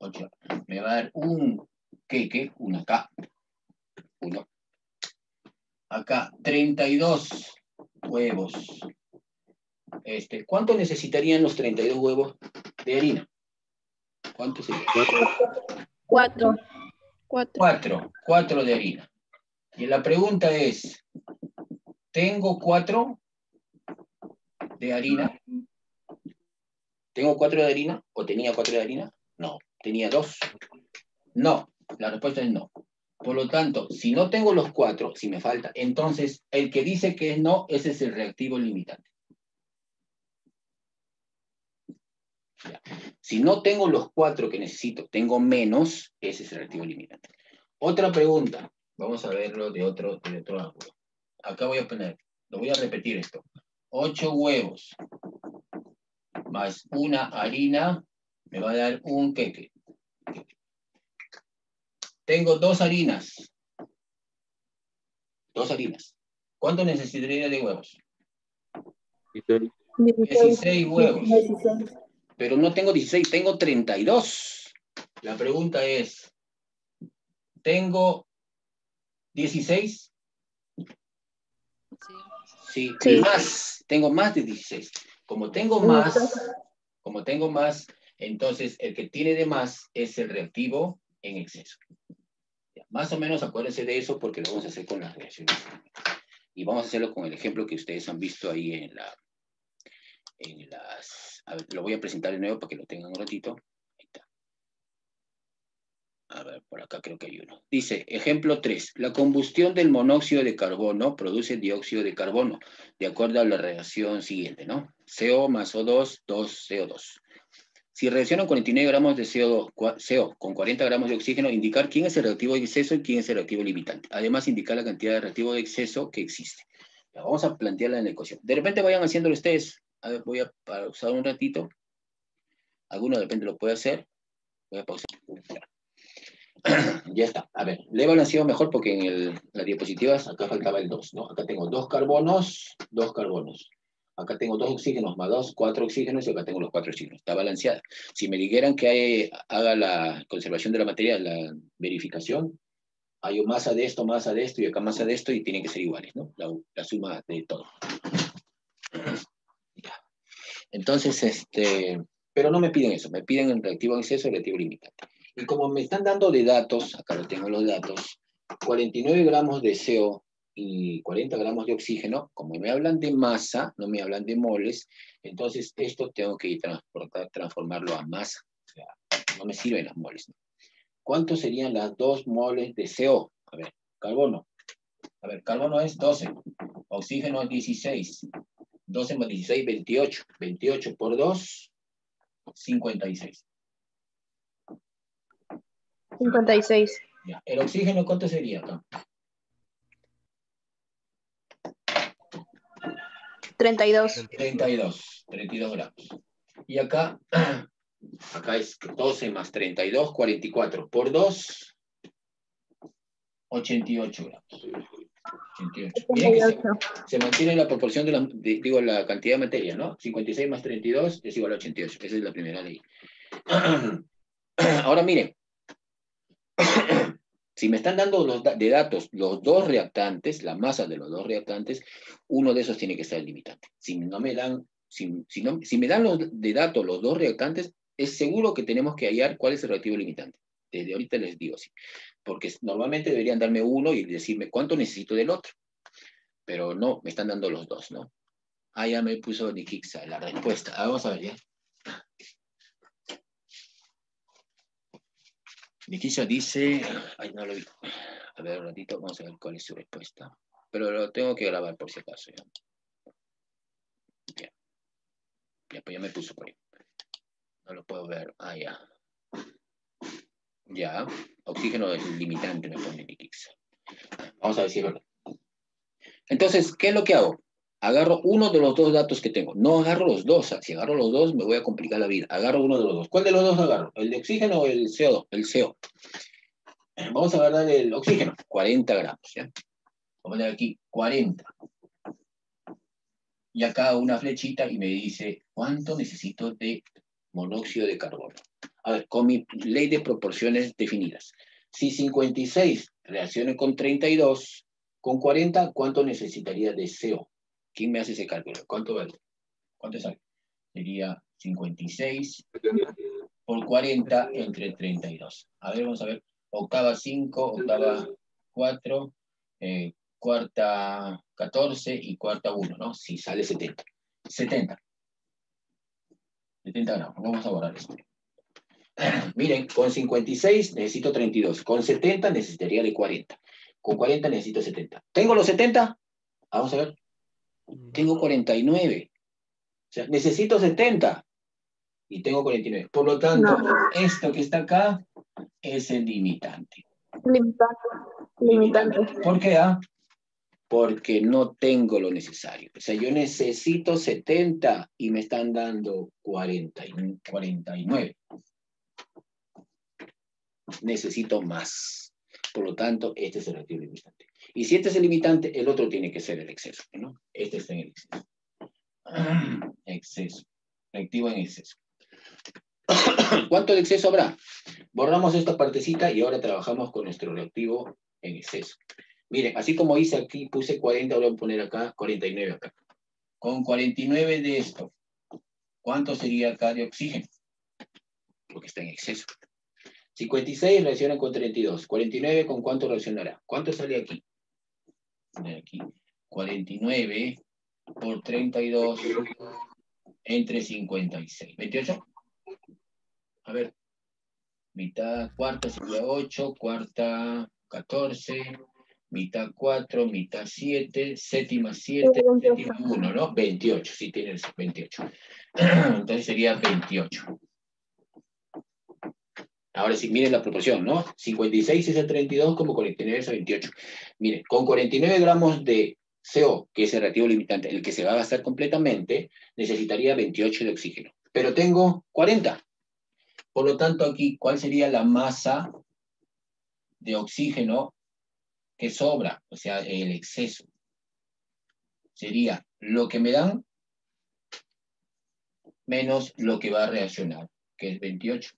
8. Me va a dar un queque, una acá. 1. Acá, 32 huevos. ¿Cuánto necesitarían los 32 huevos de harina? ¿Cuánto sería? 4. 4. 4 de harina. Y la pregunta es, ¿tengo 4 de harina? ¿Tengo 4 de harina? ¿O tenía 4 de harina? No. ¿Tenía 2? No. La respuesta es no. Por lo tanto, si no tengo los 4, si me falta, entonces el que dice que es no, ese es el reactivo limitante. Ya. Si no tengo los 4 que necesito, tengo menos, ese es el reactivo limitante. Otra pregunta. Vamos a verlo de otro ángulo. Acá voy a poner, lo voy a repetir esto. 8 huevos más una harina me va a dar un queque. Tengo 2 harinas. 2 harinas. ¿Cuánto necesitaría de huevos? 16 huevos. 16. Pero no tengo 16, tengo 32. La pregunta es, ¿tengo 16? Sí. Sí, Sí. y más, tengo más de 16. Como tengo más, entonces el que tiene de más es el reactivo en exceso. Ya, más o menos acuérdense de eso porque lo vamos a hacer con las reacciones. Y vamos a hacerlo con el ejemplo que ustedes han visto ahí en las... A ver, lo voy a presentar de nuevo para que lo tengan un ratito. Ahí está. A ver, por acá creo que hay uno. Dice, ejemplo 3. La combustión del monóxido de carbono produce dióxido de carbono, de acuerdo a la reacción siguiente, ¿no? CO más O2, 2CO2. Si reaccionan 49 gramos de CO con 40 gramos de oxígeno, indicar quién es el reactivo de exceso y quién es el reactivo limitante. Además, indicar la cantidad de reactivo de exceso que existe. Ya, vamos a plantearla en la ecuación. De repente vayan haciéndolo ustedes. A ver, voy a pausar un ratito. Alguno de repente lo puede hacer. Voy a pausar. Ya está. A ver, le he balanceado mejor porque en las diapositivas acá faltaba el 2, ¿no? Acá tengo 2 carbonos, 2 carbonos. Acá tengo 2 oxígenos más 2, 4 oxígenos y acá tengo los 4 oxígenos. Está balanceada. Si me dijeran que haga la conservación de la materia, la verificación, hay masa de esto y acá masa de esto y tienen que ser iguales, ¿no? La suma de todo. Ya. Entonces, pero no me piden eso, me piden el reactivo en exceso y el reactivo limitante. Y como me están dando de datos, acá lo tengo los datos, 49 gramos de CO y 40 gramos de oxígeno, como me hablan de masa, no me hablan de moles, entonces esto tengo que transformarlo a masa. O sea, no me sirven las moles, ¿no? ¿Cuántos serían las 2 moles de CO? A ver, carbono. A ver, carbono es 12, oxígeno es 16. 12 más 16, 28. 28 por 2, 56. 56. Ya. ¿El oxígeno cuánto sería acá? 32. 32 gramos. Y acá, acá es 12 más 32, 44. Por 2, 88 gramos. 88. Miren que 88. se mantiene la proporción de la cantidad de materia, ¿no? 56 más 32 es igual a 88. Esa es la primera ley. Ahora miren, si me están dando de datos los 2 reactantes, la masa de los 2 reactantes, uno de esos tiene que ser el limitante. Si me dan, si me dan de datos los 2 reactantes, es seguro que tenemos que hallar cuál es el reactivo limitante. Desde ahorita les digo así. Porque normalmente deberían darme uno y decirme cuánto necesito del otro. Pero no, me están dando los 2, ¿no? Ah, ya me puso Nikixa la respuesta. Vamos a ver ya. Nikixa dice, ay, no lo vi. A ver, un ratito, vamos a ver cuál es su respuesta. Pero lo tengo que grabar por si acaso. Ya, pues ya me puso por ahí. No lo puedo ver. Ah, ya. Ya, oxígeno es limitante, me pone Nikixa. Vamos a ver si es verdad. Entonces, ¿qué es lo que hago? Agarro uno de los 2 datos que tengo. No agarro los 2. Si agarro los 2, me voy a complicar la vida. Agarro uno de los 2. ¿Cuál de los 2 agarro? ¿El de oxígeno o el CO2? El CO. Vamos a agarrar el oxígeno. 40 gramos, ¿ya? Vamos a poner aquí 40. Y acá una flechita y me dice, ¿cuánto necesito de monóxido de carbono? A ver, con mi ley de proporciones definidas. Si 56 reacciona con 32, con 40, ¿cuánto necesitaría de CO? ¿Quién me hace ese cálculo? ¿Cuánto vale? ¿Cuánto sale? Sería 56 por 40 entre 32. A ver, vamos a ver. Octava 5, octava 4, cuarta 14 y cuarta 1, ¿no? Si sale 70. 70 gramos. Vamos a borrar esto. Miren, con 56 necesito 32. Con 70 necesitaría de 40. Con 40 necesito 70. ¿Tengo los 70? Vamos a ver. Tengo 49. O sea, necesito 70. Y tengo 49. Por lo tanto, esto que está acá es el limitante. Limitante. ¿Por qué? Porque no tengo lo necesario. O sea, yo necesito 70 y me están dando 49. Necesito más. Por lo tanto, este es el reactivo limitante. Y si este es el limitante, el otro tiene que ser el exceso, ¿no? Este está en el exceso. Exceso. Reactivo en exceso. ¿Cuánto de exceso habrá? Borramos esta partecita y ahora trabajamos con nuestro reactivo en exceso. Miren, así como hice aquí, puse 40, ahora voy a poner acá 49 acá. Con 49 de esto, ¿cuánto sería acá de oxígeno? Porque está en exceso. 56 reacciona con 32. 49, ¿con cuánto reaccionará? ¿Cuánto sale aquí? Aquí. 49 por 32 entre 56. ¿28? A ver. Mitad cuarta sería 8, cuarta 14, mitad 4, mitad 7, séptima 7, séptima 1, ¿no? 28, sí tienes 28. Entonces sería 28. Ahora sí, miren la proporción, ¿no? 56 es el 32, como 49 es el 28. Miren, con 49 gramos de CO, que es el reactivo limitante, el que se va a gastar completamente, necesitaría 28 de oxígeno. Pero tengo 40. Por lo tanto, aquí, ¿cuál sería la masa de oxígeno que sobra? O sea, el exceso. Sería lo que me dan menos lo que va a reaccionar, que es 28.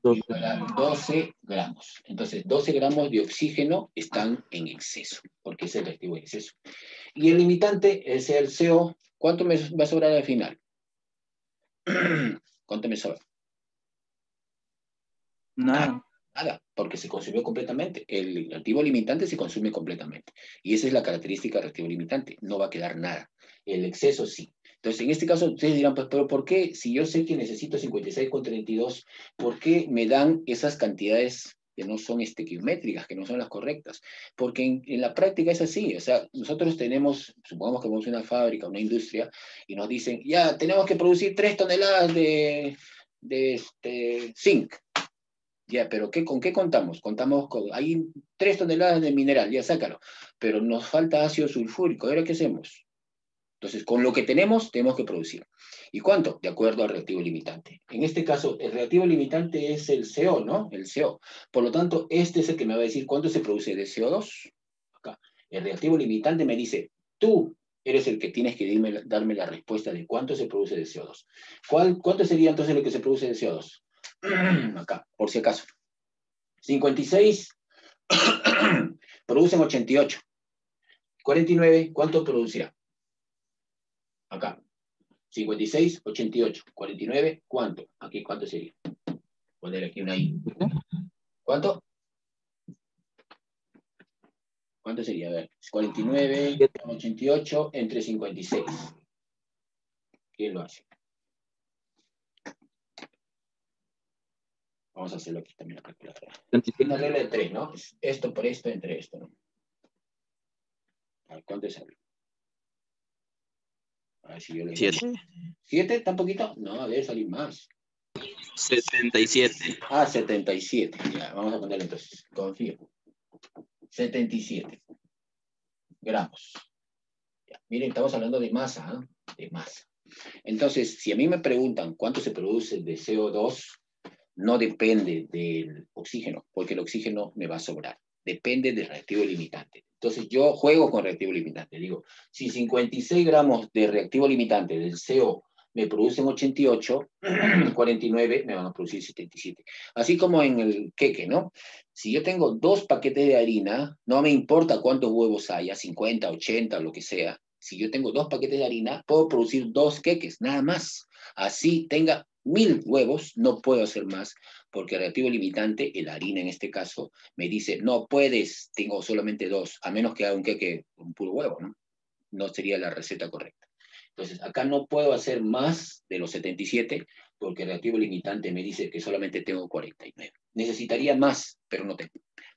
12 gramos. Entonces, 12 gramos de oxígeno están en exceso, porque es el reactivo de exceso. Y el limitante es el CO. ¿Cuánto me va a sobrar al final? ¿Cuánto me sobra? Nada. Nada, porque se consumió completamente. El reactivo limitante se consume completamente. Y esa es la característica del reactivo limitante. No va a quedar nada. El exceso sí. Entonces, en este caso, ustedes dirán, pues, pero ¿por qué? Si yo sé que necesito 56,32, ¿por qué me dan esas cantidades que no son estequiométricas, que no son las correctas? Porque en la práctica es así. O sea, nosotros tenemos, supongamos que vamos a una fábrica, una industria, y nos dicen, ya, tenemos que producir 3 toneladas de zinc. Ya, pero ¿con qué contamos? Contamos con, hay 3 toneladas de mineral, ya sácalo. Pero nos falta ácido sulfúrico. ¿Ahora qué hacemos? Entonces, con lo que tenemos que producir. ¿Y cuánto? De acuerdo al reactivo limitante. En este caso, el reactivo limitante es el CO, ¿no? El CO. Por lo tanto, este es el que me va a decir cuánto se produce de CO2. Acá. El reactivo limitante me dice, tú eres el que tienes que darme la respuesta de cuánto se produce de CO2. ¿Cuánto sería entonces lo que se produce de CO2? Acá, por si acaso. 56 producen 88. 49, ¿cuánto producirá? Acá. 56, 88. 49, ¿cuánto? Aquí, ¿cuánto sería? Poner aquí una I. ¿Cuánto? ¿Cuánto sería? A ver, 49, 88 entre 56. ¿Quién lo hace? Vamos a hacerlo aquí también la calculadora. Una regla de 3, ¿no? Esto por esto entre esto, ¿no? A ver, ¿cuánto sale? A ver si yo le digo. 7. ¿7? ¿Tan poquito? No, debe salir más. 77. 77. Ya, vamos a ponerle entonces. Confío. 77 gramos. Ya, miren, estamos hablando de masa, ¿eh? De masa. Entonces, si a mí me preguntan cuánto se produce de CO2, no depende del oxígeno, porque el oxígeno me va a sobrar. Depende del reactivo limitante. Entonces, yo juego con reactivo limitante. Digo, si 56 gramos de reactivo limitante del CO me producen 88, 49 me van a producir 77. Así como en el queque, ¿no? Si yo tengo 2 paquetes de harina, no me importa cuántos huevos haya, 50, 80, lo que sea. Si yo tengo 2 paquetes de harina, puedo producir 2 queques, nada más. Así tenga 1000 huevos, no puedo hacer más, porque el reactivo limitante, la harina en este caso, me dice, no puedes, tengo solamente 2, a menos que haga un queque con puro huevo, ¿no? No sería la receta correcta. Entonces, acá no puedo hacer más de los 77, porque el reactivo limitante me dice que solamente tengo 49. Necesitaría más, pero no tengo.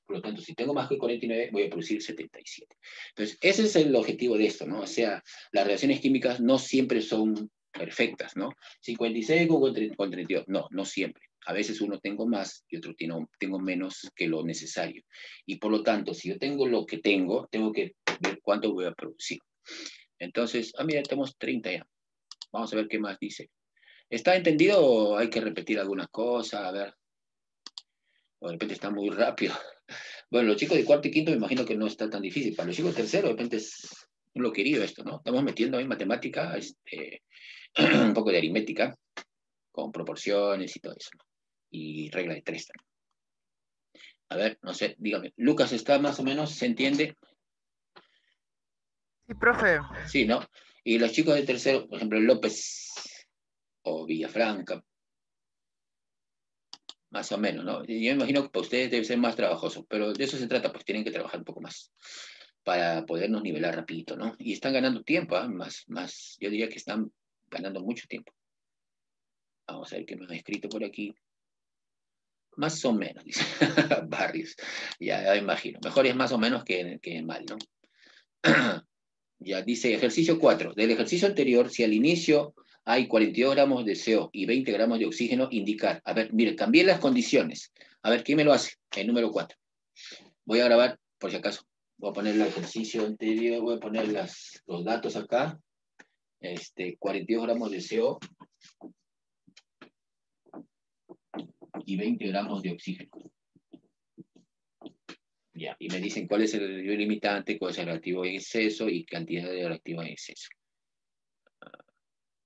Por lo tanto, si tengo más que 49, voy a producir 77. Entonces, ese es el objetivo de esto, ¿no? O sea, las reacciones químicas no siempre son perfectas, ¿no? 56 con 32, no, no siempre. A veces uno tengo más y otro tengo menos que lo necesario. Y por lo tanto, si yo tengo lo que tengo que ver cuánto voy a producir. Entonces, mira, tenemos 30 ya. Vamos a ver qué más dice. ¿Está entendido o hay que repetir algunas cosas? A ver. O de repente está muy rápido. Bueno, los chicos de cuarto y quinto me imagino que no está tan difícil. Para los chicos de tercero, de repente es lo querido esto, ¿no? Estamos metiendo en matemática, un poco de aritmética, con proporciones y todo eso, ¿no? Y regla de 3 también. A ver, no sé, dígame. Lucas, ¿está más o menos? ¿Se entiende? Sí, profe. Sí, ¿no? Y los chicos de tercero, por ejemplo, López o Villafranca, más o menos, ¿no? Yo imagino que para ustedes debe ser más trabajoso, pero de eso se trata, pues tienen que trabajar un poco más para podernos nivelar rapidito, ¿no? Y están ganando tiempo, ¿eh? Yo diría que están ganando mucho tiempo. Vamos a ver qué me han escrito por aquí. Más o menos, dice Barrios. Ya imagino. Mejor es más o menos que mal, ¿no? Ya dice ejercicio 4. Del ejercicio anterior, si al inicio hay 42 gramos de CO y 20 gramos de oxígeno, indicar. A ver, mire, cambié las condiciones. A ver, ¿quién me lo hace? El número 4. Voy a grabar, por si acaso. Voy a poner el ejercicio anterior, voy a poner los datos acá. 42 gramos de CO y 20 gramos de oxígeno. Ya, y me dicen cuál es el reactivo limitante, cuál es el reactivo en exceso y cantidad de reactivo en exceso.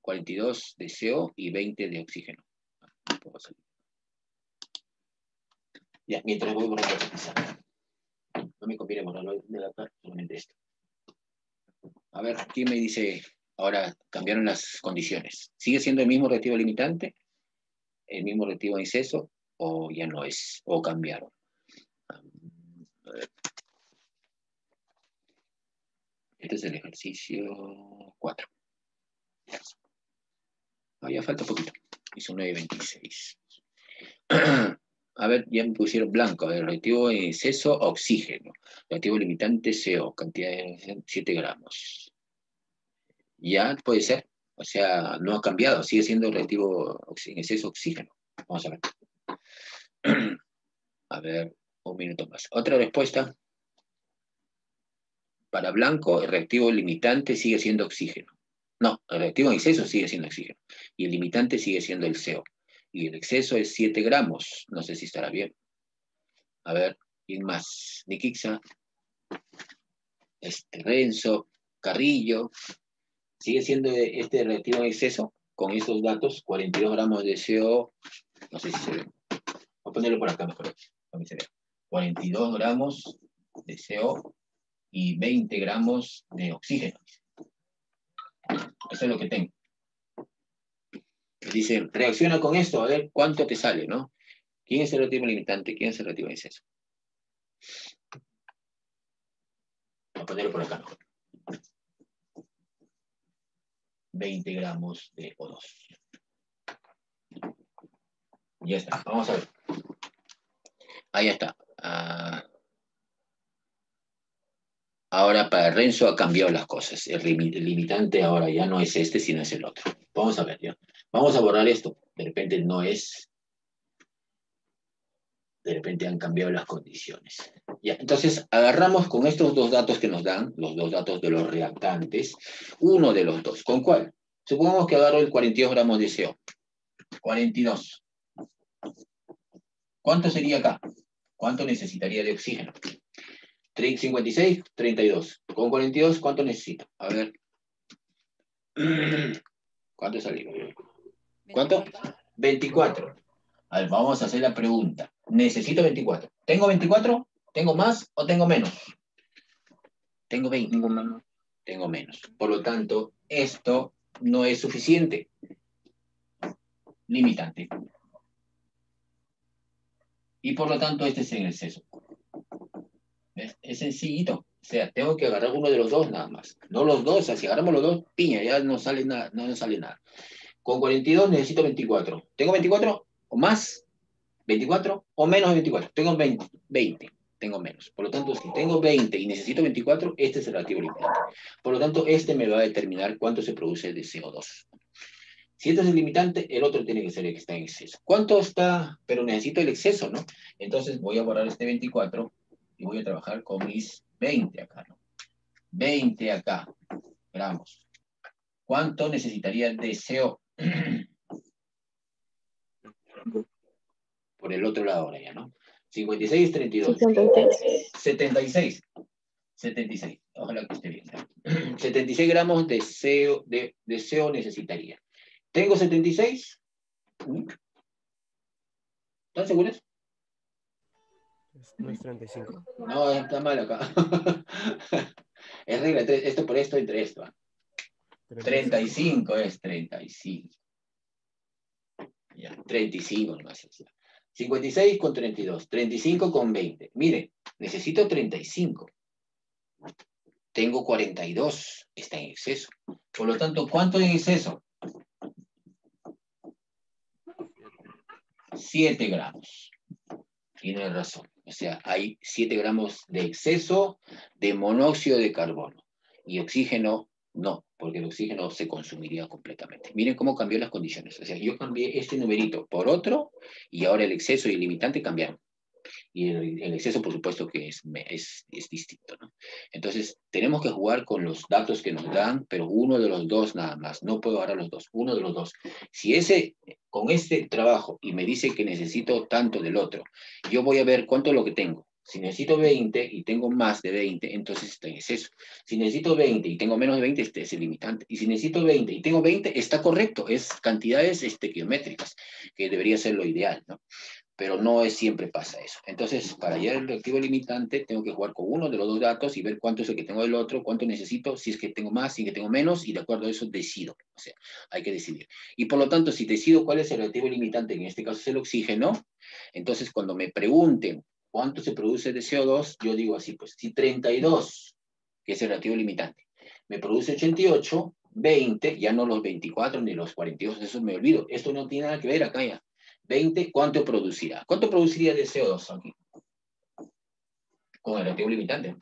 42 de CO y 20 de oxígeno. Ya, mientras voy borrando la pizarra. No me conviene borrarlo de la parte, solamente esto. A ver, ¿quién me dice? Ahora cambiaron las condiciones. ¿Sigue siendo el mismo reactivo limitante? ¿El mismo reactivo en exceso? ¿O ya no es? ¿O cambiaron? A ver. Este es el ejercicio 4. Ya falta poquito. Hizo 9.26. A ver, ya me pusieron blanco. A ver, reactivo en exceso, oxígeno. Reactivo limitante, CO. Cantidad de 7 gramos. Ya puede ser. O sea, no ha cambiado. Sigue siendo reactivo en exceso, oxígeno. Vamos a ver. A ver, un minuto más. Otra respuesta. Para blanco, el reactivo limitante sigue siendo oxígeno. No, el reactivo en exceso sigue siendo oxígeno. Y el limitante sigue siendo el CO. Y el exceso es 7 gramos. No sé si estará bien. A ver, ¿quién más? Nikixa, Renzo, Carrillo. ¿Sigue siendo este reactivo en exceso? Con estos datos, 42 gramos de CO. No sé si se ve. Voy a ponerlo por acá mejor. 42 gramos de CO y 20 gramos de oxígeno. Eso es lo que tengo. Dice, reacciona con esto, a ver cuánto te sale, ¿no? ¿Quién es el reactivo limitante? ¿Quién es el reactivo en exceso? Voy a ponerlo por acá mejor. 20 gramos de O2. Ya está, vamos a ver. Ahí está. Ahora para Renzo ha cambiado las cosas. El limitante ahora ya no es este, sino es el otro. Vamos a ver, ya. Vamos a borrar esto. De repente no es. De repente han cambiado las condiciones. Ya, entonces agarramos con estos dos datos que nos dan, los dos datos de los reactantes, uno de los dos. ¿Con cuál? Supongamos que agarro el 42 gramos de CO. 42. ¿Cuánto sería acá? ¿Cuánto necesitaría de oxígeno? 56, 32. Con 42, ¿cuánto necesito? A ver. ¿Cuánto salió? ¿Cuánto? 24. 24. A ver, vamos a hacer la pregunta. Necesito 24. ¿Tengo 24? ¿Tengo más o tengo menos? Tengo 20. Tengo menos. Tengo menos. Por lo tanto, esto no es suficiente. Limitante. Y por lo tanto, este es en exceso. ¿Ves? Es sencillito. O sea, tengo que agarrar uno de los dos nada más. No los dos, o sea, si agarramos los dos, piña, ya no sale nada, no nos sale nada. Con 42 necesito 24. ¿Tengo 24 o más? 24 o menos de 24. Tengo 20. Tengo menos. Por lo tanto, si tengo 20 y necesito 24, este es el relativo limitante. Por lo tanto, este me va a determinar cuánto se produce de CO2. Si este es el limitante, el otro tiene que ser el que está en exceso. ¿Cuánto está? Pero necesito el exceso, ¿no? Entonces voy a borrar este 24 y voy a trabajar con mis 20 acá, ¿no? 20 acá, gramos. ¿Cuánto necesitaría de CO? Por el otro lado ahora ya, ¿no? 56, 32. 66. 76. 76. Ojalá que esté bien. 76 gramos de CO necesitaría. ¿Tengo 76? ¿Están seguros? No es 35. No, está mal acá. Es regla 3. Esto por esto entre esto. 35 es 35. Ya, 35 nomás. 56 con 32. 35 con 20. Mire, necesito 35. Tengo 42. Está en exceso. Por lo tanto, ¿cuánto en exceso? 7 gramos. Tiene razón. O sea, hay 7 gramos de exceso de monóxido de carbono. Y oxígeno, no, porque el oxígeno se consumiría completamente. Miren cómo cambió las condiciones. O sea, yo cambié este numerito por otro y ahora el exceso y el limitante cambiaron. Y el exceso, por supuesto, que es distinto, ¿no? Entonces, tenemos que jugar con los datos que nos dan, pero uno de los dos nada más. No puedo agarrar los dos, uno de los dos. Si con este trabajo y me dice que necesito tanto del otro, yo voy a ver cuánto es lo que tengo. Si necesito 20 y tengo más de 20, entonces está en exceso. Si necesito 20 y tengo menos de 20, este es el limitante. Y si necesito 20 y tengo 20, está correcto. Es cantidades estequiométricas, que debería ser lo ideal, ¿no? Pero no siempre pasa eso. Entonces, para hallar el reactivo limitante, tengo que jugar con uno de los dos datos y ver cuánto es el que tengo del otro, cuánto necesito, si es que tengo más, si es que tengo menos, y de acuerdo a eso decido. O sea, hay que decidir. Y por lo tanto, si decido cuál es el reactivo limitante, en este caso es el oxígeno, entonces cuando me pregunten cuánto se produce de CO2, yo digo así, pues, si 32, que es el reactivo limitante, me produce 88, 20, ya no los 24 ni los 42, eso me olvido. Esto no tiene nada que ver acá ya. 20, ¿cuánto producirá? ¿Cuánto produciría de CO2 aquí? Con el reactivo limitante.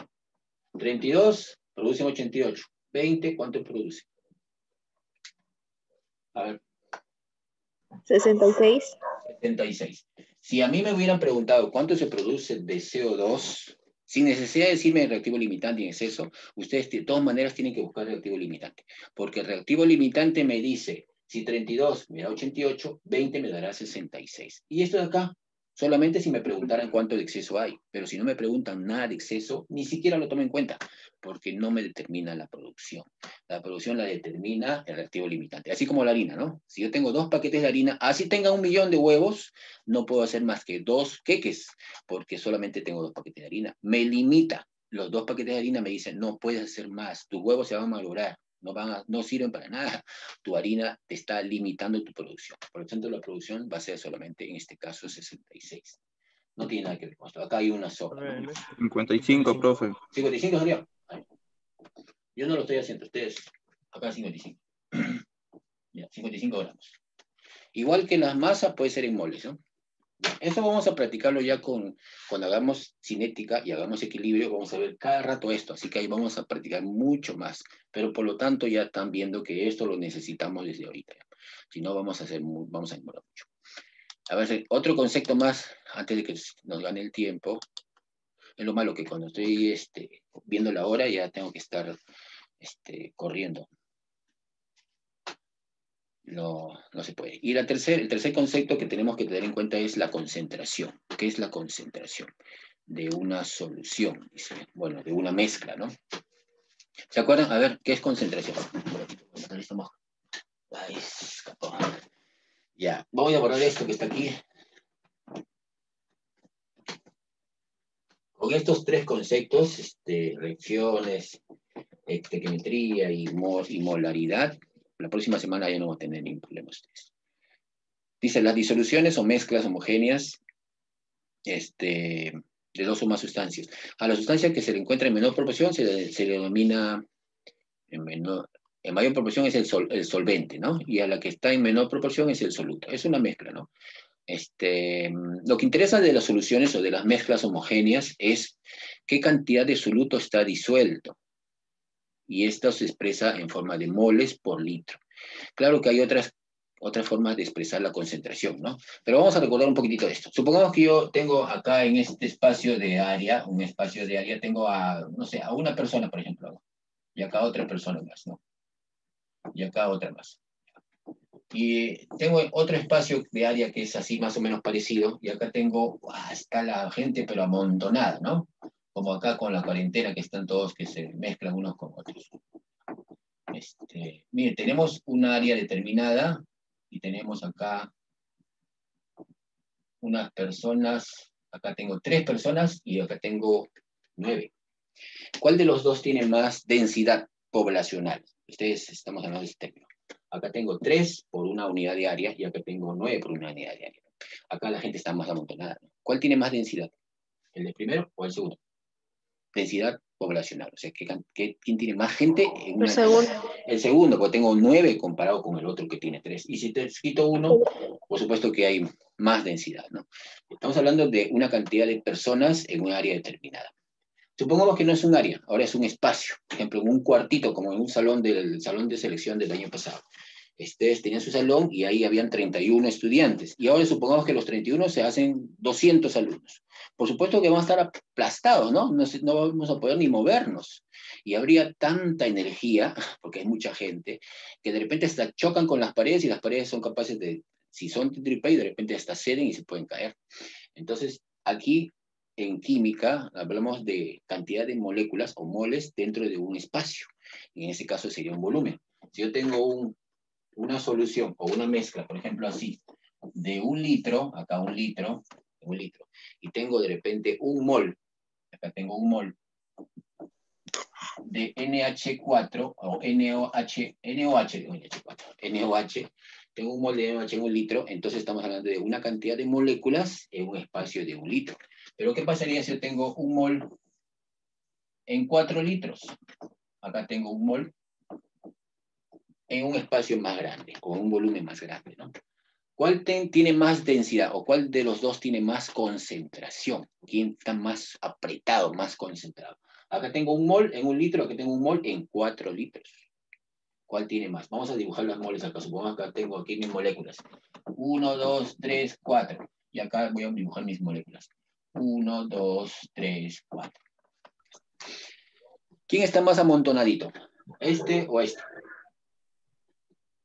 32, producen 88. 20, ¿cuánto produce? A ver. 66. 76. Si a mí me hubieran preguntado cuánto se produce de CO2, sin necesidad de decirme el reactivo limitante en exceso, ustedes de todas maneras tienen que buscar el reactivo limitante. Porque el reactivo limitante me dice, si 32 me da 88, 20 me dará 66. Y esto de acá, solamente si me preguntaran cuánto de exceso hay. Pero si no me preguntan nada de exceso, ni siquiera lo tomo en cuenta, porque no me determina la producción. La producción la determina el reactivo limitante. Así como la harina, ¿no? Si yo tengo 2 paquetes de harina, así tenga 1 millón de huevos, no puedo hacer más que 2 queques, porque solamente tengo 2 paquetes de harina. Me limita. Los 2 paquetes de harina me dicen, no puedes hacer más, tus huevos se van a malograr, no sirven para nada. Tu harina te está limitando tu producción. Por lo tanto, la producción va a ser solamente, en este caso, 66. No tiene nada que ver con esto. Acá hay una sola. 55, profe. 55 sería. Yo no lo estoy haciendo, ustedes. Acá 55. Ya, 55 gramos. Igual que las masas puede ser en moles, ¿no? Eso vamos a practicarlo ya cuando hagamos cinética y hagamos equilibrio, vamos a ver cada rato esto, así que ahí vamos a practicar mucho más, pero por lo tanto ya están viendo que esto lo necesitamos desde ahorita, si no vamos a demorar mucho. A ver, otro concepto más, antes de que nos gane el tiempo, es lo malo que cuando estoy viendo la hora ya tengo que estar corriendo. No se puede. Y el tercer concepto que tenemos que tener en cuenta es la concentración. ¿Qué es la concentración? De una solución, dice. Bueno, de una mezcla, ¿no? ¿Se acuerdan? A ver, ¿qué es concentración? Ay, escapó. Ya, voy a borrar esto que está aquí. Con estos tres conceptos, reacciones, estequiometría y molaridad, la próxima semana ya no vamos a tener ningún problema ustedes. Dice, las disoluciones o mezclas homogéneas de dos o más sustancias. A la sustancia que se le encuentra en menor proporción se le denomina, en mayor proporción es el solvente, ¿no? Y a la que está en menor proporción es el soluto. Es una mezcla, ¿no? Lo que interesa de las soluciones o de las mezclas homogéneas es qué cantidad de soluto está disuelto. Y esto se expresa en forma de moles por litro. Claro que hay otras formas de expresar la concentración, ¿no? Pero vamos a recordar un poquitito de esto. Supongamos que yo tengo acá en este espacio de área, tengo a, no sé, a una persona, por ejemplo, y acá otra persona más, ¿no? Y acá otra más. Y tengo otro espacio de área que es así más o menos parecido, y acá tengo, está la gente pero amontonada, ¿no? Como acá con la cuarentena que están todos que se mezclan unos con otros. Mire, tenemos un área determinada y tenemos acá unas personas, acá tengo 3 personas y acá tengo 9. ¿Cuál de los dos tiene más densidad poblacional? Ustedes estamos hablando de este término. Acá tengo 3 por una unidad de área y acá tengo 9 por una unidad de área. Acá la gente está más amontonada, ¿no? ¿Cuál tiene más densidad? ¿El de primero o el segundo? Densidad poblacional, o sea, ¿quién tiene más gente? En una... El segundo, porque tengo 9 comparado con el otro que tiene 3. Y si te quito 1, por supuesto que hay más densidad, ¿no? Estamos hablando de una cantidad de personas en un área determinada. Supongamos que no es un área, ahora es un espacio. Por ejemplo, en un cuartito, como en un salón del salón de selección del año pasado. Tenían su salón y ahí habían 31 estudiantes. Y ahora supongamos que los 31 se hacen 200 alumnos. Por supuesto que van a estar aplastados, ¿no? No vamos a poder ni movernos. Y habría tanta energía, porque hay mucha gente, que de repente hasta chocan con las paredes y las paredes son capaces de, si son triple, de repente hasta ceden y se pueden caer. Entonces, aquí en química hablamos de cantidad de moléculas o moles dentro de un espacio. Y en ese caso sería un volumen. Si yo tengo una solución o una mezcla, por ejemplo así, de 1 litro, acá 1 litro, y tengo de repente 1 mol, acá tengo 1 mol de NH4 o NOH, tengo 1 mol de NOH en 1 litro, entonces estamos hablando de una cantidad de moléculas en un espacio de 1 litro. Pero ¿qué pasaría si yo tengo 1 mol en 4 litros? Acá tengo 1 mol en un espacio más grande, con un volumen más grande, ¿no? ¿Cuál tiene más densidad o cuál de los dos tiene más concentración? ¿Quién está más apretado, más concentrado? Acá tengo 1 mol en 1 litro, acá tengo 1 mol en 4 litros. ¿Cuál tiene más? Vamos a dibujar las moles acá. Supongamos que tengo aquí mis moléculas. 1, 2, 3, 4. Y acá voy a dibujar mis moléculas. 1, 2, 3, 4. ¿Quién está más amontonadito? ¿Este o este?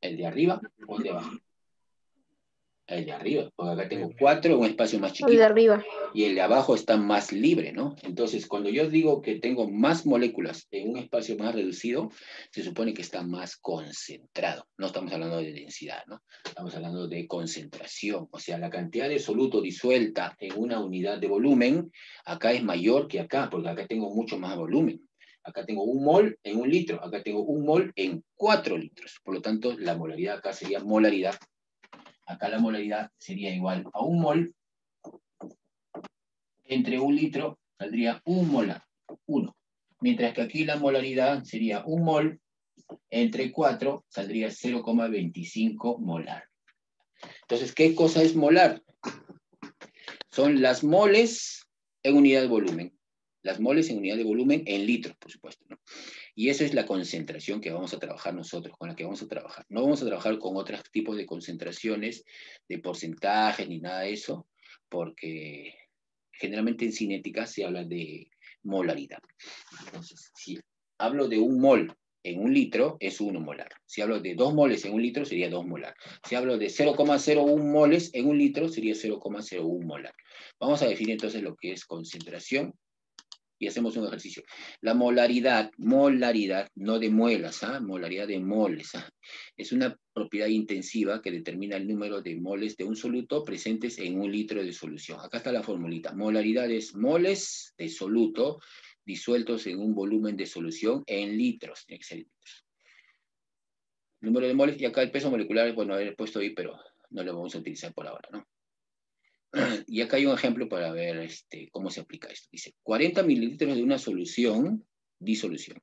¿El de arriba o el de abajo? El de arriba, porque acá tengo 4 en un espacio más chiquito. El de arriba. Y el de abajo está más libre, ¿no? Entonces, cuando yo digo que tengo más moléculas en un espacio más reducido, se supone que está más concentrado. No estamos hablando de densidad, ¿no? Estamos hablando de concentración. O sea, la cantidad de soluto disuelta en una unidad de volumen, acá es mayor que acá, porque acá tengo mucho más volumen. Acá tengo 1 mol en 1 litro, acá tengo 1 mol en 4 litros. Por lo tanto, la molaridad acá sería molaridad. Acá la molaridad sería igual a 1 mol entre 1 litro saldría 1 molar, 1. Mientras que aquí la molaridad sería 1 mol entre 4 saldría 0,25 molar. Entonces, ¿qué cosa es molar? Son las moles en unidad de volumen. Las moles en unidad de volumen en litros, por supuesto, ¿no? Y esa es la concentración que vamos a trabajar nosotros, con la que vamos a trabajar. No vamos a trabajar con otros tipos de concentraciones, de porcentajes, ni nada de eso, porque generalmente en cinética se habla de molaridad. Entonces, si hablo de 1 mol en 1 litro, es 1 molar. Si hablo de 2 moles en 1 litro, sería 2 molar. Si hablo de 0,01 moles en 1 litro, sería 0,01 molar. Vamos a definir entonces lo que es concentración y hacemos un ejercicio. La molaridad, no de muelas, molaridad de moles, es una propiedad intensiva que determina el número de moles de un soluto presentes en un litro de solución. Acá está la formulita. Molaridad es moles de soluto disueltos en un volumen de solución en litros. Tiene que ser litros. Número de moles, y acá el peso molecular, bueno, haber puesto ahí, pero no lo vamos a utilizar por ahora, ¿no? Y acá hay un ejemplo para ver cómo se aplica esto. Dice, 40 mililitros de una solución, disolución,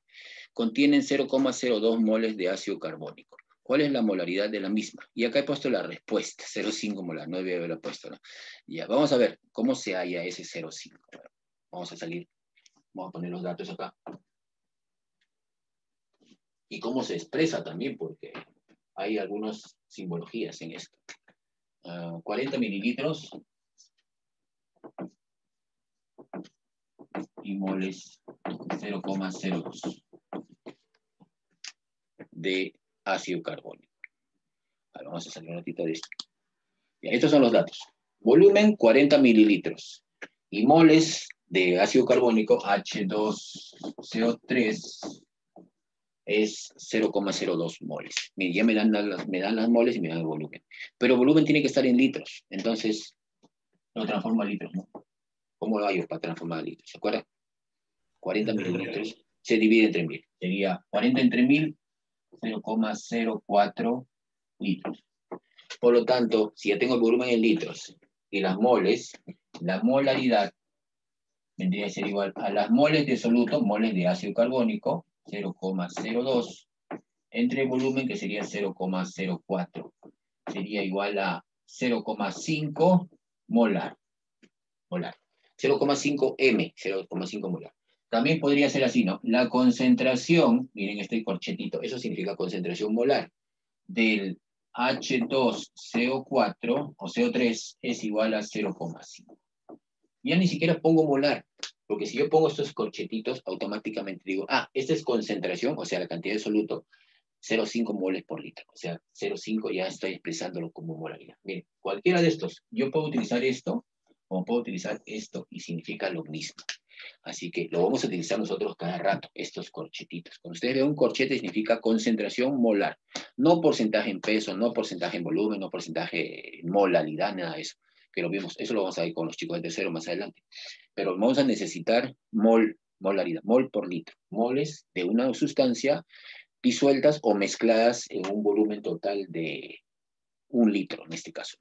contienen 0,02 moles de ácido carbónico. ¿Cuál es la molaridad de la misma? Y acá he puesto la respuesta, 0,5 molar, no debía haberlo puesto, ¿no? Ya, vamos a ver cómo se halla ese 0,5. Vamos a salir, vamos a poner los datos acá. Y cómo se expresa también, porque hay algunas simbologías en esto. 40 mililitros y moles 0,02 de ácido carbónico. Ahora vamos a salir un ratito de esto. Ya, estos son los datos. Volumen 40 mililitros y moles de ácido carbónico H2CO3 es 0,02 moles. Miren, ya me dan las moles y me dan el volumen. Pero el volumen tiene que estar en litros. Entonces, lo transformo a litros, ¿no? ¿Cómo lo hago para transformar a litros? ¿Se acuerdan? 40 mililitros se divide entre 1000. Sería 40 entre 1000, 0,04 litros. Por lo tanto, si ya tengo el volumen en litros y las moles, la molaridad vendría a ser igual a las moles de soluto, moles de ácido carbónico, 0,02, entre el volumen, que sería 0,04. Sería igual a 0,5 molar. 0,5 M, 0,5 molar. También podría ser así, ¿no? La concentración, miren este corchetito, eso significa concentración molar, del H2CO4 o CO3 es igual a 0,5. Ya ni siquiera pongo molar, porque si yo pongo estos corchetitos, automáticamente digo, esta es concentración, o sea, la cantidad de soluto, 0,5 moles por litro. O sea, 0,5 ya estoy expresándolo como molaridad. Miren, cualquiera de estos, yo puedo utilizar esto, o puedo utilizar esto, y significa lo mismo. Así que lo vamos a utilizar nosotros cada rato, estos corchetitos. Cuando ustedes vean un corchete, significa concentración molar. No porcentaje en peso, no porcentaje en volumen, no porcentaje en molaridad, nada de eso. Que lo vimos, eso lo vamos a ver con los chicos de tercero más adelante. Pero vamos a necesitar molaridad, mol por litro. Moles de una sustancia disueltas o mezcladas en un volumen total de 1 litro, en este caso.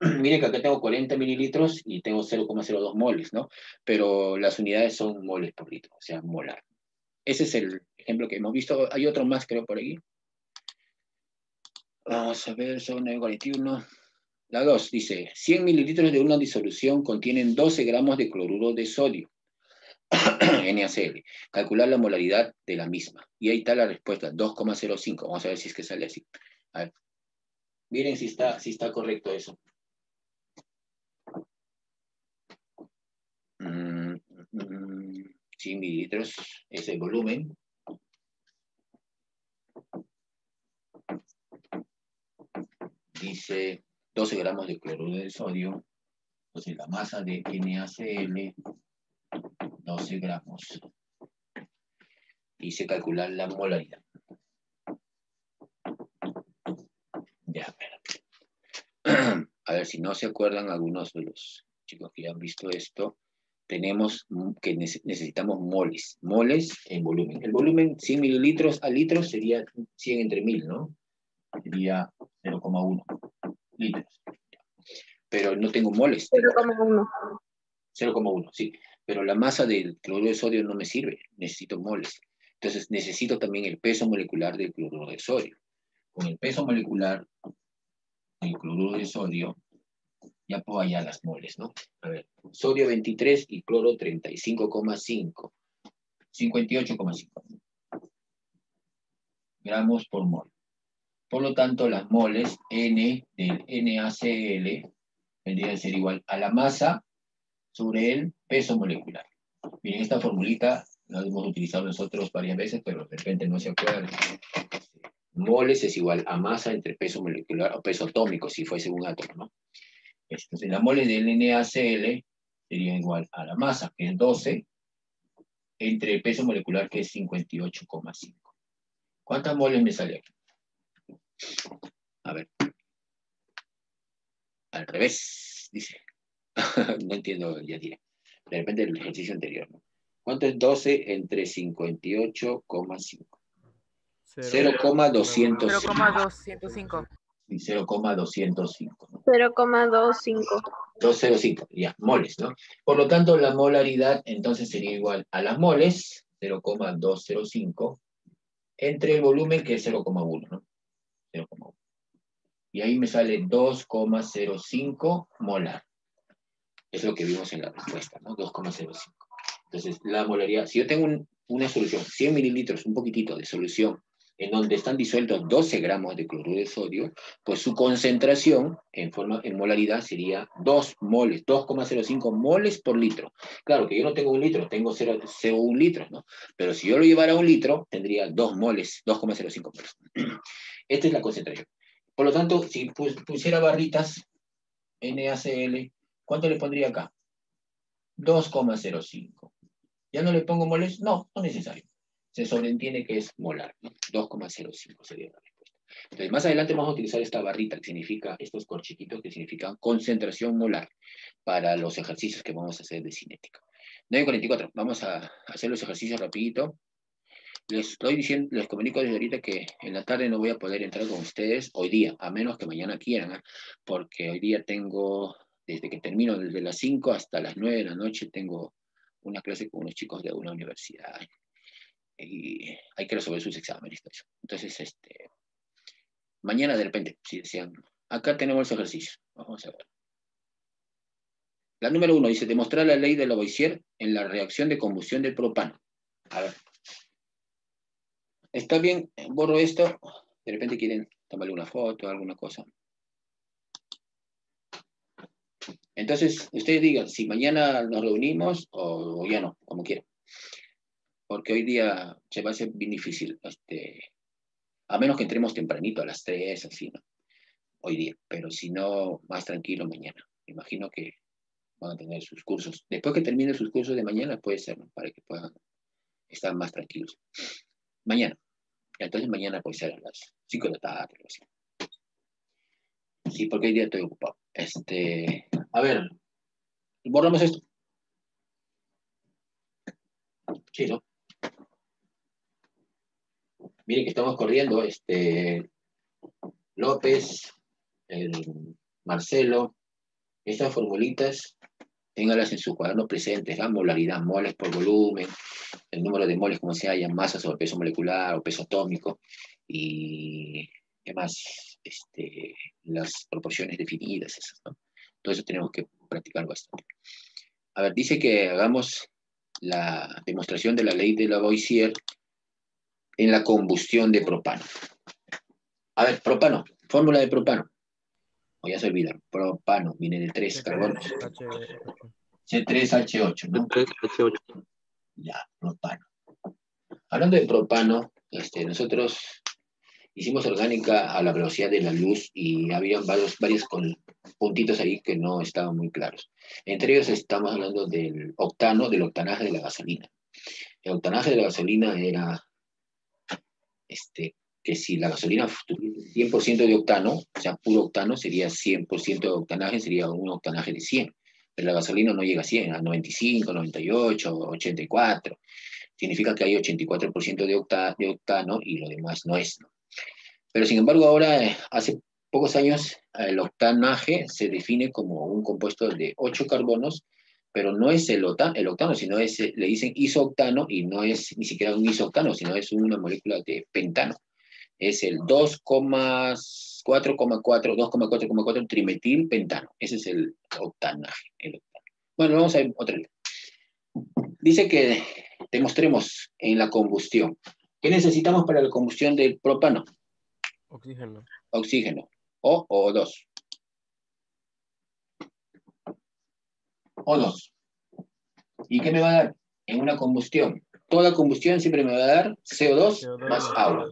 Miren que acá tengo 40 mililitros y tengo 0,02 moles, ¿no? Pero las unidades son moles por litro, o sea, molar. Ese es el ejemplo que hemos visto. Hay otro más, creo, por ahí. Vamos a ver, son 941. La 2 dice, 100 mililitros de una disolución contienen 12 gramos de cloruro de sodio. NaCl. Calcular la molaridad de la misma. Y ahí está la respuesta, 2,05. Vamos a ver si es que sale así. A ver. Miren si está correcto eso. 100 mililitros es el volumen. Dice 12 gramos de cloruro de sodio. Entonces la masa de NaCl, 12 gramos. Dice calcular la molaridad. Ya, a ver si no se acuerdan algunos de los chicos que ya han visto esto. Tenemos que necesitamos moles. Moles en volumen. El volumen 100 mililitros a litros sería 100 entre 1000, ¿no? Sería 0,1 litros. Pero no tengo moles. 0,1. 0,1, sí. Pero la masa del cloruro de sodio no me sirve. Necesito moles. Entonces necesito también el peso molecular del cloruro de sodio. Con el peso molecular del cloruro de sodio ya puedo hallar las moles, ¿no? A ver, sodio 23 y cloro 35,5. 58,5 gramos por mol. Por lo tanto, las moles N del NaCl vendría a ser igual a la masa sobre el peso molecular. Miren, esta formulita la hemos utilizado nosotros varias veces, pero de repente no se acuerdan. Moles es igual a masa entre peso molecular o peso atómico, si fuese un átomo, ¿no? Entonces, la moles del NaCl sería igual a la masa, que es 12, entre el peso molecular, que es 58,5. ¿Cuántas moles me sale aquí? A ver. Al revés, dice. No entiendo, ya diré. De repente el ejercicio anterior, ¿no? ¿Cuánto es 12 entre 58,5? 0,205. 0,205. Y 0,205, ¿no? 0,25. 205, ya, moles, ¿no? Por lo tanto, la molaridad entonces sería igual a las moles, 0,205, entre el volumen, que es 0,1, ¿no? 0,1. Y ahí me sale 2,05 molar. Es lo que vimos en la respuesta, ¿no? 2,05. Entonces, la molaridad, si yo tengo una solución, 100 mililitros, un poquitito de solución, en donde están disueltos 12 gramos de cloruro de sodio, pues su concentración en molaridad sería 2 moles, 2,05 moles por litro. Claro que yo no tengo un litro, tengo 0,1 litros, ¿no? Pero si yo lo llevara a un litro, tendría 2 moles, 2,05 moles. Esta es la concentración. Por lo tanto, si pusiera barritas, NaCl, ¿cuánto le pondría acá? 2,05. ¿Ya no le pongo moles? No, no es necesario. Se sobreentiende que es molar, ¿no? 2,05 sería la respuesta. Entonces, más adelante vamos a utilizar esta barrita que significa, estos corchequitos que significan concentración molar para los ejercicios que vamos a hacer de cinética. 9:44, vamos a hacer los ejercicios rapidito. Les estoy diciendo, les comunico desde ahorita que en la tarde no voy a poder entrar con ustedes hoy día, a menos que mañana quieran, ¿eh? Porque hoy día tengo, desde que termino, desde las 5 hasta las 9 de la noche, tengo una clase con unos chicos de una universidad y hay que resolver sus exámenes. Entonces, mañana de repente, si desean, acá tenemos los ejercicios. Vamos a ver. La número 1 dice, demostrar la ley de Lavoisier en la reacción de combustión del propano. A ver. Está bien, borro esto. De repente quieren tomarle una foto, alguna cosa. Entonces, ustedes digan si mañana nos reunimos o ya no, como quieran. Porque hoy día se va a hacer bien difícil, a menos que entremos tempranito a las 3, así, ¿no? Hoy día, pero si no, más tranquilo mañana. Me imagino que van a tener sus cursos. Después que terminen sus cursos de mañana, puede ser, ¿no? Para que puedan estar más tranquilos. Mañana. Entonces mañana puede ser a las 5 de la tarde, o así. Sí, porque hoy día estoy ocupado. A ver, borramos esto. Sí, ¿no? Miren que estamos corriendo, López, Marcelo, estas formulitas, ténganlas en su cuaderno presentes, la molaridad, moles por volumen, el número de moles, como se haya, masa sobre peso molecular o peso atómico, y además, las proporciones definidas, esas, ¿no? Todo eso tenemos que practicar bastante. A ver, dice que hagamos la demostración de la ley de Lavoisier en la combustión de propano. A ver, propano, fórmula de propano. O ya se olvidan, propano, viene de 3 carbonos. C3H8, ¿no? C3H8. Ya, propano. Hablando de propano, nosotros hicimos orgánica a la velocidad de la luz y había varios puntitos ahí que no estaban muy claros. Entre ellos estamos hablando del octano, del octanaje de la gasolina. El octanaje de la gasolina era que si la gasolina tuviese 100% de octano, o sea, puro octano, sería 100% de octanaje, sería un octanaje de 100. Pero la gasolina no llega a 100, a 95, 98, 84. Significa que hay 84% de octano y lo demás no es, ¿no? Pero sin embargo, ahora, hace pocos años, el octanaje se define como un compuesto de 8 carbonos, pero no es el octano, sino le dicen isooctano y no es ni siquiera un isooctano, sino es una molécula de pentano. Es el 2,4,4 trimetil pentano. Ese es el octanaje. Bueno, vamos a ver otra vez. Dice que demostremos en la combustión. ¿Qué necesitamos para la combustión del propano? Oxígeno. Oxígeno. O O2. O2. ¿Y qué me va a dar en una combustión? Toda combustión siempre me va a dar CO2 más agua.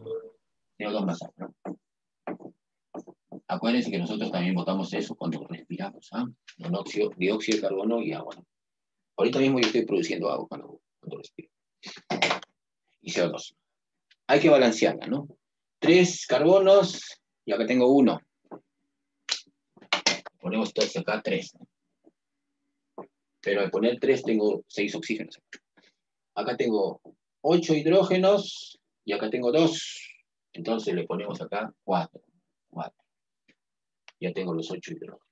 CO2 más agua. Acuérdense que nosotros también botamos eso cuando respiramos, ¿ah? Monóxido, dióxido de carbono y agua, ¿no? Ahorita mismo yo estoy produciendo agua cuando respiro. Y CO2. Hay que balancearla, ¿no? 3 carbonos, y acá tengo 1. Ponemos todos acá 3. Pero al poner 3 tengo 6 oxígenos. Acá tengo 8 hidrógenos, y acá tengo 2. Entonces le ponemos acá 4. Ya tengo los 8 hidrógenos.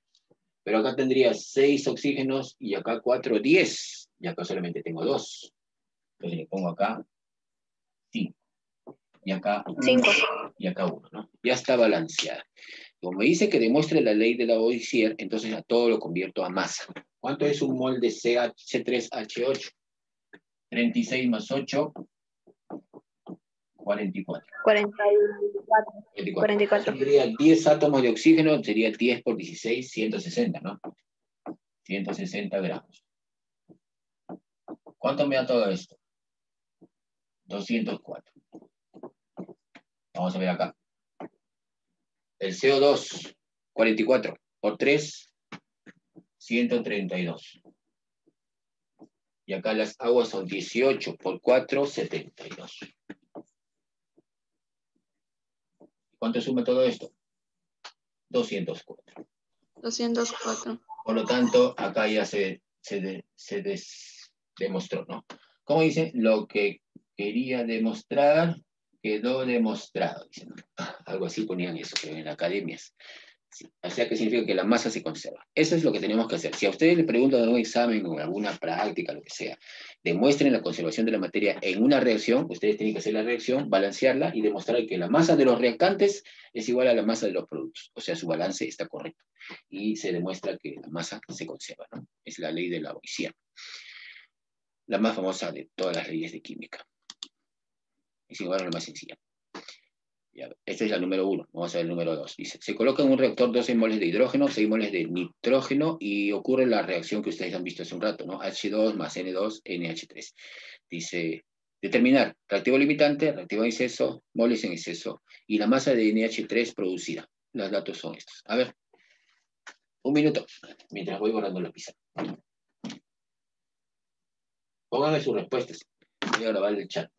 Pero acá tendría 6 oxígenos, y acá 4, 10. Y acá solamente tengo 2. Entonces le pongo acá 5. Y acá 1. 5. Y acá 1, ¿no? Ya está balanceada. Como me dice que demuestre la ley de Lavoisier, entonces a todo lo convierto a masa. ¿Cuánto es un mol de C3H8? 36 más 8, 44. 44. 44. Tendría 10 átomos de oxígeno, sería 10 por 16, 160, ¿no? 160 gramos. ¿Cuánto me da todo esto? 204. Vamos a ver acá. El CO2, 44 por 3, 132. Y acá las aguas son 18 por 4, 72. ¿Cuánto suma todo esto? 204. 204. Por lo tanto, acá ya se demostró, ¿no? ¿Cómo dice? Lo que quería demostrar quedó demostrado. Dicen, ¿no? Algo así ponían eso, pero en academias. Sí. O sea que significa que la masa se conserva. Eso es lo que tenemos que hacer. Si a ustedes le preguntan en un examen o en alguna práctica, lo que sea, demuestren la conservación de la materia en una reacción, ustedes tienen que hacer la reacción, balancearla y demostrar que la masa de los reactantes es igual a la masa de los productos. O sea, su balance está correcto. Y se demuestra que la masa se conserva, ¿no? Es la ley de Lavoisier. La más famosa de todas las leyes de química. Es igual a la más sencilla. Ya, esta es la número 1. Vamos a ver el número 2. Dice, se coloca en un reactor 12 moles de hidrógeno, 6 moles de nitrógeno y ocurre la reacción que ustedes han visto hace un rato, ¿no? H2 más N2, NH3. Dice, determinar reactivo limitante, reactivo en exceso, moles en exceso y la masa de NH3 producida. Los datos son estos. A ver, un minuto, mientras voy borrando la pizarra. Pónganme sus respuestas. Voy a grabar el chat.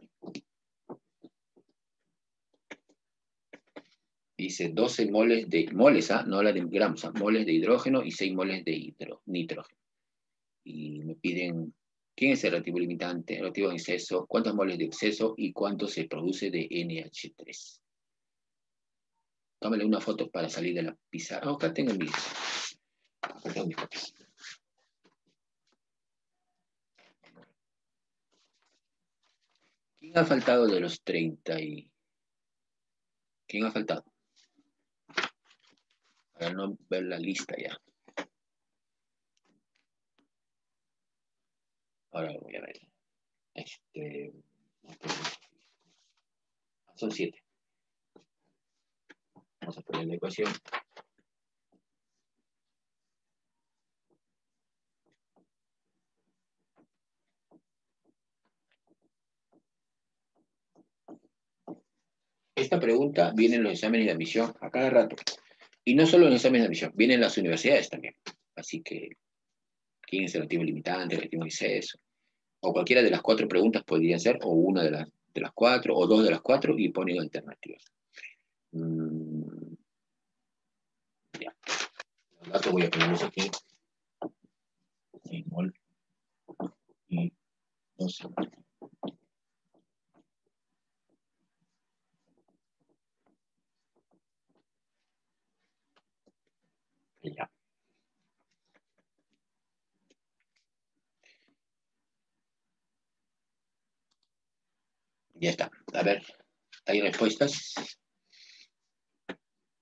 Dice 12 moles de, no habla de gramos, moles de hidrógeno y 6 moles de nitrógeno. Y me piden, ¿quién es el reactivo limitante, el reactivo en exceso, cuántos moles de exceso y cuánto se produce de NH3? Tómale una foto para salir de la pizarra. Acá tengo mis fotos. ¿Quién ha faltado de los 30 y... ¿Quién ha faltado? Para no ver la lista ya. Ahora voy a ver. Son 7. Vamos a poner la ecuación. Esta pregunta viene en los exámenes de admisión a cada rato. Y no solo en los exámenes de admisión, viene en las universidades también. Así que, ¿quién es el reactivo limitante, el reactivo en exceso? O cualquiera de las 4 preguntas podría ser, o una de las 4, o 2 de las 4, y ponen alternativas. Ya. Los datos voy a ponerlos aquí. 6 mol y 12 mol. Ya. Ya está. A ver, hay respuestas.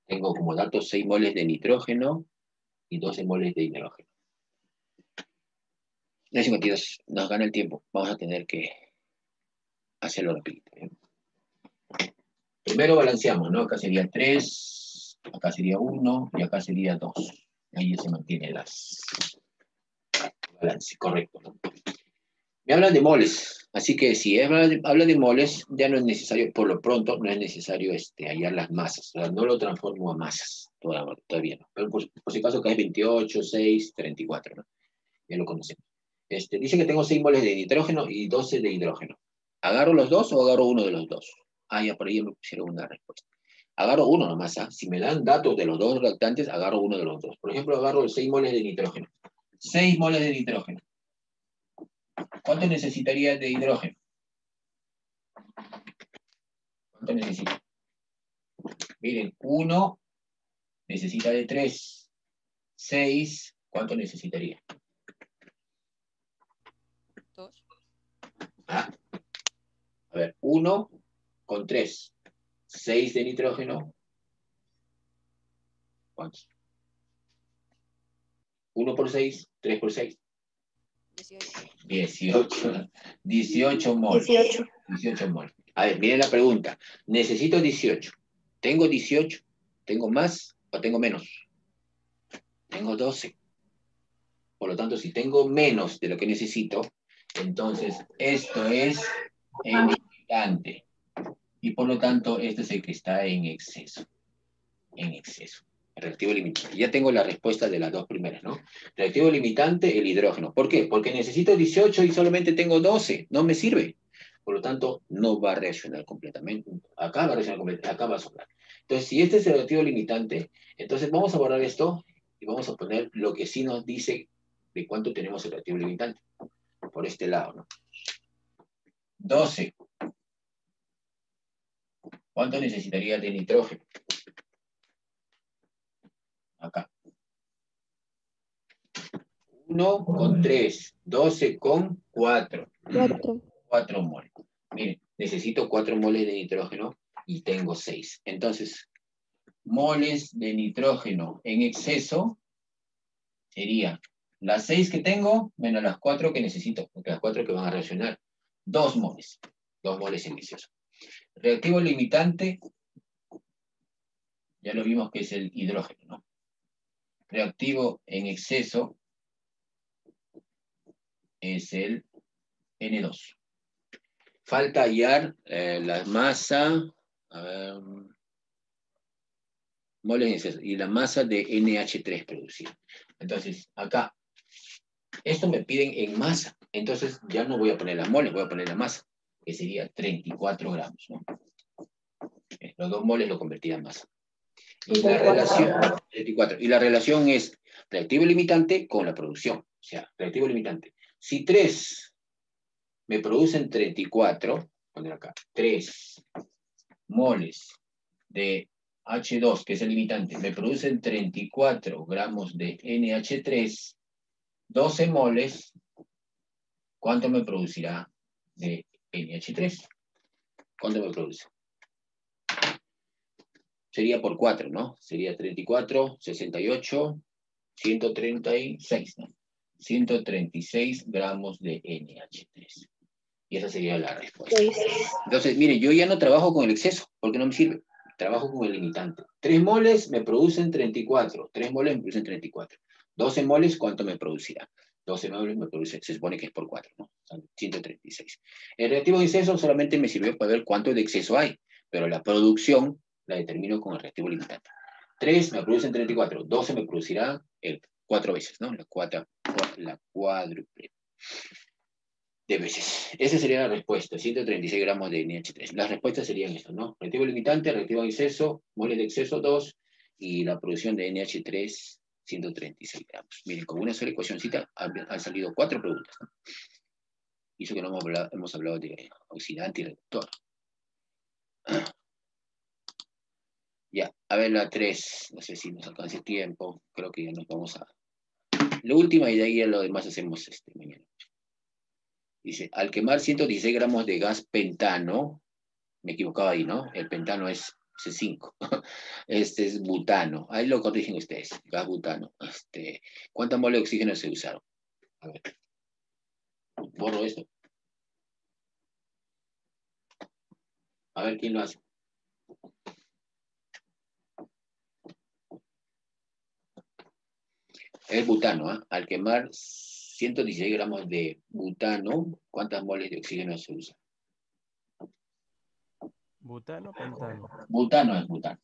Tengo como datos 6 moles de nitrógeno y 12 moles de hidrógeno. 52, nos gana el tiempo. Vamos a tener que hacerlo rapidito. Primero balanceamos, ¿no? Acá sería 3, acá sería 1 y acá sería 2. Ahí se mantiene las balance, correcto, ¿no? Me hablan de moles, así que si habla de moles, ya no es necesario, por lo pronto, no es necesario hallar las masas. O sea, no lo transformo a masas, todavía no. Pero por si acaso acá es 28, 6, 34, ¿no? Ya lo conocemos. Dice que tengo 6 moles de nitrógeno y 12 de hidrógeno. ¿Agarro los dos o agarro uno de los dos? Ah, ya por ahí me pusieron una respuesta. Agarro uno nomás, ¿ah? Si me dan datos de los dos reactantes, agarro uno de los dos. Por ejemplo, agarro el 6 moles de nitrógeno. 6 moles de nitrógeno. ¿Cuánto necesitaría de hidrógeno? ¿Cuánto necesito? Miren, 1 necesita de 3. 6, ¿cuánto necesitaría? 2. Ah, a ver, 1 con 3. 6 de nitrógeno. ¿Cuántos? 1 por 6, 3 por 6. 18. 18 moles. 18. 18 moles. A ver, miren la pregunta. Necesito 18. ¿Tengo 18? ¿Tengo más o tengo menos? Tengo 12. Por lo tanto, si tengo menos de lo que necesito, entonces esto es el limitante. Y por lo tanto, este es el que está en exceso. En exceso. El reactivo limitante. Ya tengo la respuesta de las dos primeras, ¿no? Reactivo limitante, el hidrógeno. ¿Por qué? Porque necesito 18 y solamente tengo 12. No me sirve. Por lo tanto, no va a reaccionar completamente. Acá va a reaccionar completamente. Acá va a sobrar. Entonces, si este es el reactivo limitante, entonces vamos a borrar esto y vamos a poner lo que sí nos dice de cuánto tenemos el reactivo limitante. Por este lado, ¿no? 12. ¿Cuánto necesitaría de nitrógeno? Acá. 1 con 3, 12 con 4. 4. 4 moles. Miren, necesito 4 moles de nitrógeno y tengo 6. Entonces, moles de nitrógeno en exceso sería las 6 que tengo menos las 4 que necesito, porque las 4 que van a reaccionar. 2 moles. 2 moles en exceso. Reactivo limitante, ya lo vimos que es el hidrógeno, ¿no? Reactivo en exceso es el N2. Falta hallar la masa, a ver, moles en exceso, y la masa de NH3 producida. Entonces, acá, esto me piden en masa, entonces ya no voy a poner las moles, voy a poner la masa, que sería 34 gramos, ¿no? Los 2 moles lo convertirá en masa. Y la relación, 34, y la relación es reactivo limitante con la producción, o sea, reactivo limitante. Si 3 me producen 34, poner acá, 3 moles de H2, que es el limitante, me producen 34 gramos de NH3, 12 moles, ¿cuánto me producirá de NH3? ¿Cuánto me produce? Sería por 4, ¿no? Sería 34, 68, 136, ¿no? 136 gramos de NH3. Y esa sería la respuesta. 6. Entonces, mire, yo ya no trabajo con el exceso, porque no me sirve. Trabajo con el limitante. 3 moles me producen 34. 3 moles me producen 34. 12 moles, ¿cuánto me producirá? 12 moles me produce, se supone que es por 4, ¿no? Son 136. El reactivo de exceso solamente me sirvió para ver cuánto de exceso hay, pero la producción la determino con el reactivo limitante. 3 me producen 34. 12 me producirá 4 veces, ¿no? La cuádruple de veces. Esa sería la respuesta, 136 gramos de NH3. Las respuestas serían estas, ¿no? Reactivo limitante, reactivo de exceso, moles de exceso 2, y la producción de NH3, 136 gramos. Miren, con una sola ecuacióncita han salido 4 preguntas, ¿no? Y eso que no hemos hablado de oxidante y reductor. Ya, a ver la 3, no sé si nos alcance el tiempo, creo que ya nos vamos a... La última y de ahí a lo demás hacemos mañana. Dice, al quemar 116 gramos de gas pentano, me equivocaba ahí, ¿no? El pentano es C5. Este es butano. Ahí lo corrigen ustedes. Gas butano. ¿Cuántas moles de oxígeno se usaron? A ver. Borro esto. A ver quién lo hace. Es butano, ¿eh? Al quemar 116 gramos de butano, ¿cuántas moles de oxígeno se usan? ¿Butano o pentano? Butano es butano.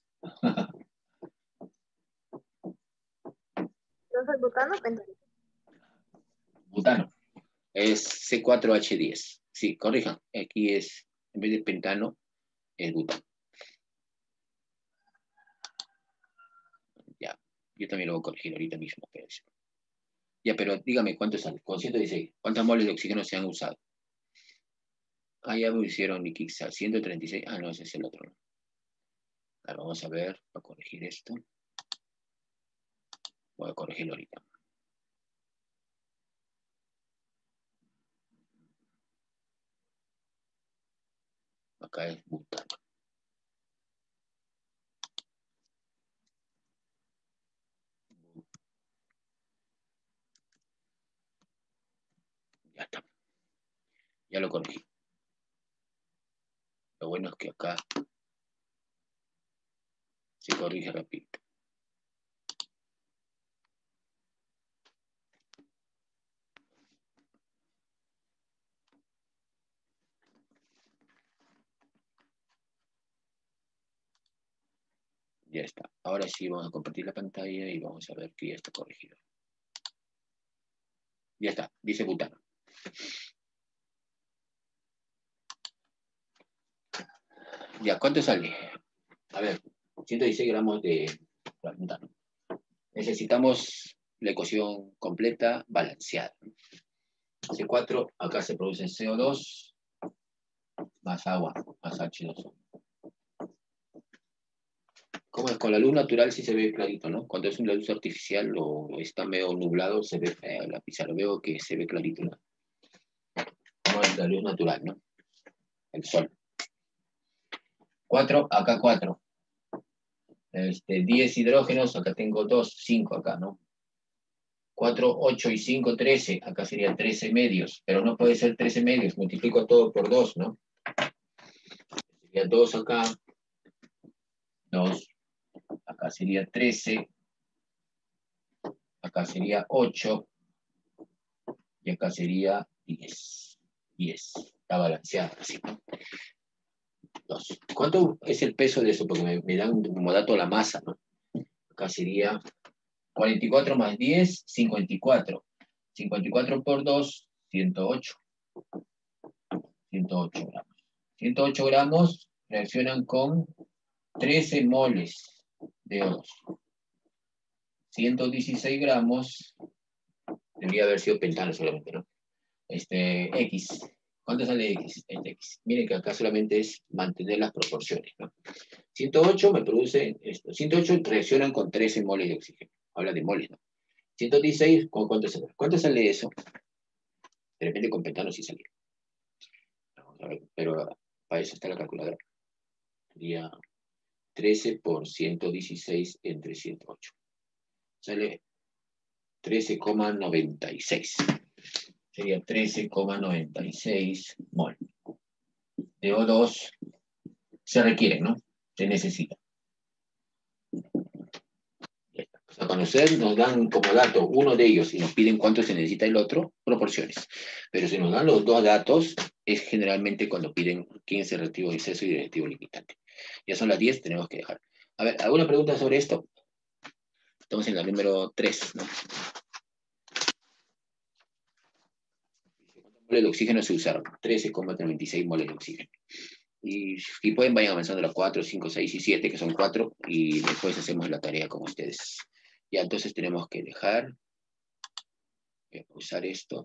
Entonces, butano, pentano. Butano. Es C4H10. Sí, corrijan. Aquí es, en vez de pentano, es butano. Ya, yo también lo voy a corregir ahorita mismo. Ya, pero dígame, ¿cuánto sale? Con 116, ¿cuántas moles de oxígeno se han usado? Ah, ya me hicieron Iquixa, 136. Ah, no, ese es el otro. Ahora vamos a ver, para corregir esto. Voy a corregirlo ahorita. Acá es butano. Ya está. Ya lo corregí. Lo bueno es que acá se corrige rápido. Ya está. Ahora sí vamos a compartir la pantalla y vamos a ver que ya está corregido. Ya está, dice butano. Ya, ¿cuánto sale? A ver, 116 gramos de butano. Necesitamos la ecuación completa balanceada. C4, acá se produce CO2 más agua, más H2O. ¿Cómo es? Con la luz natural sí se ve clarito, ¿no? Cuando es una luz artificial o está medio nublado, se ve la pizarra. Veo que se ve clarito, ¿no? Como es la luz natural, ¿no? El sol. 4, acá 4. 10 hidrógenos, acá tengo 2, 5 acá, ¿no? 4, 8 y 5, 13. Acá sería 13 medios, pero no puede ser 13 medios. Multiplico todo por 2, ¿no? Sería 2 acá, 2. Acá sería 13. Acá sería 8. Y acá sería 10. 10. Está balanceado así, ¿no? 2. ¿Cuánto es el peso de eso? Porque me dan como dato la masa, ¿no? Acá sería 44 más 10, 54. 54 por 2, 108. 108 gramos. 108 gramos reaccionan con 13 moles de O2. 116 gramos, debería haber sido pentano solamente, ¿no? X. ¿Cuánto sale X? X. Miren que acá solamente es mantener las proporciones, ¿no? 108 me produce esto. 108 reaccionan con 13 moles de oxígeno. Habla de moles, ¿no? 116, ¿con cuánto sale? ¿Cuánto sale eso? De repente con pentano sí salió. Vamos a ver, pero para eso está la calculadora. Sería 13 por 116 entre 108. Sale 13,96. Sería 13,96 mol de O2 se requiere, ¿no? Se necesita. A conocer nos dan como dato uno de ellos y nos piden cuánto se necesita el otro, proporciones. Pero si nos dan los dos datos, es generalmente cuando piden quién es el reactivo de exceso y el reactivo limitante. Ya son las 10, tenemos que dejar. A ver, ¿alguna pregunta sobre esto? Estamos en la número 3, ¿no? ¿Cuántos moles de oxígeno se usaron? 13,36 moles de oxígeno. Y si pueden, vayan avanzando a la 4, 5, 6 y 7, que son 4, y después hacemos la tarea con ustedes. Ya, entonces tenemos que dejar, usar esto.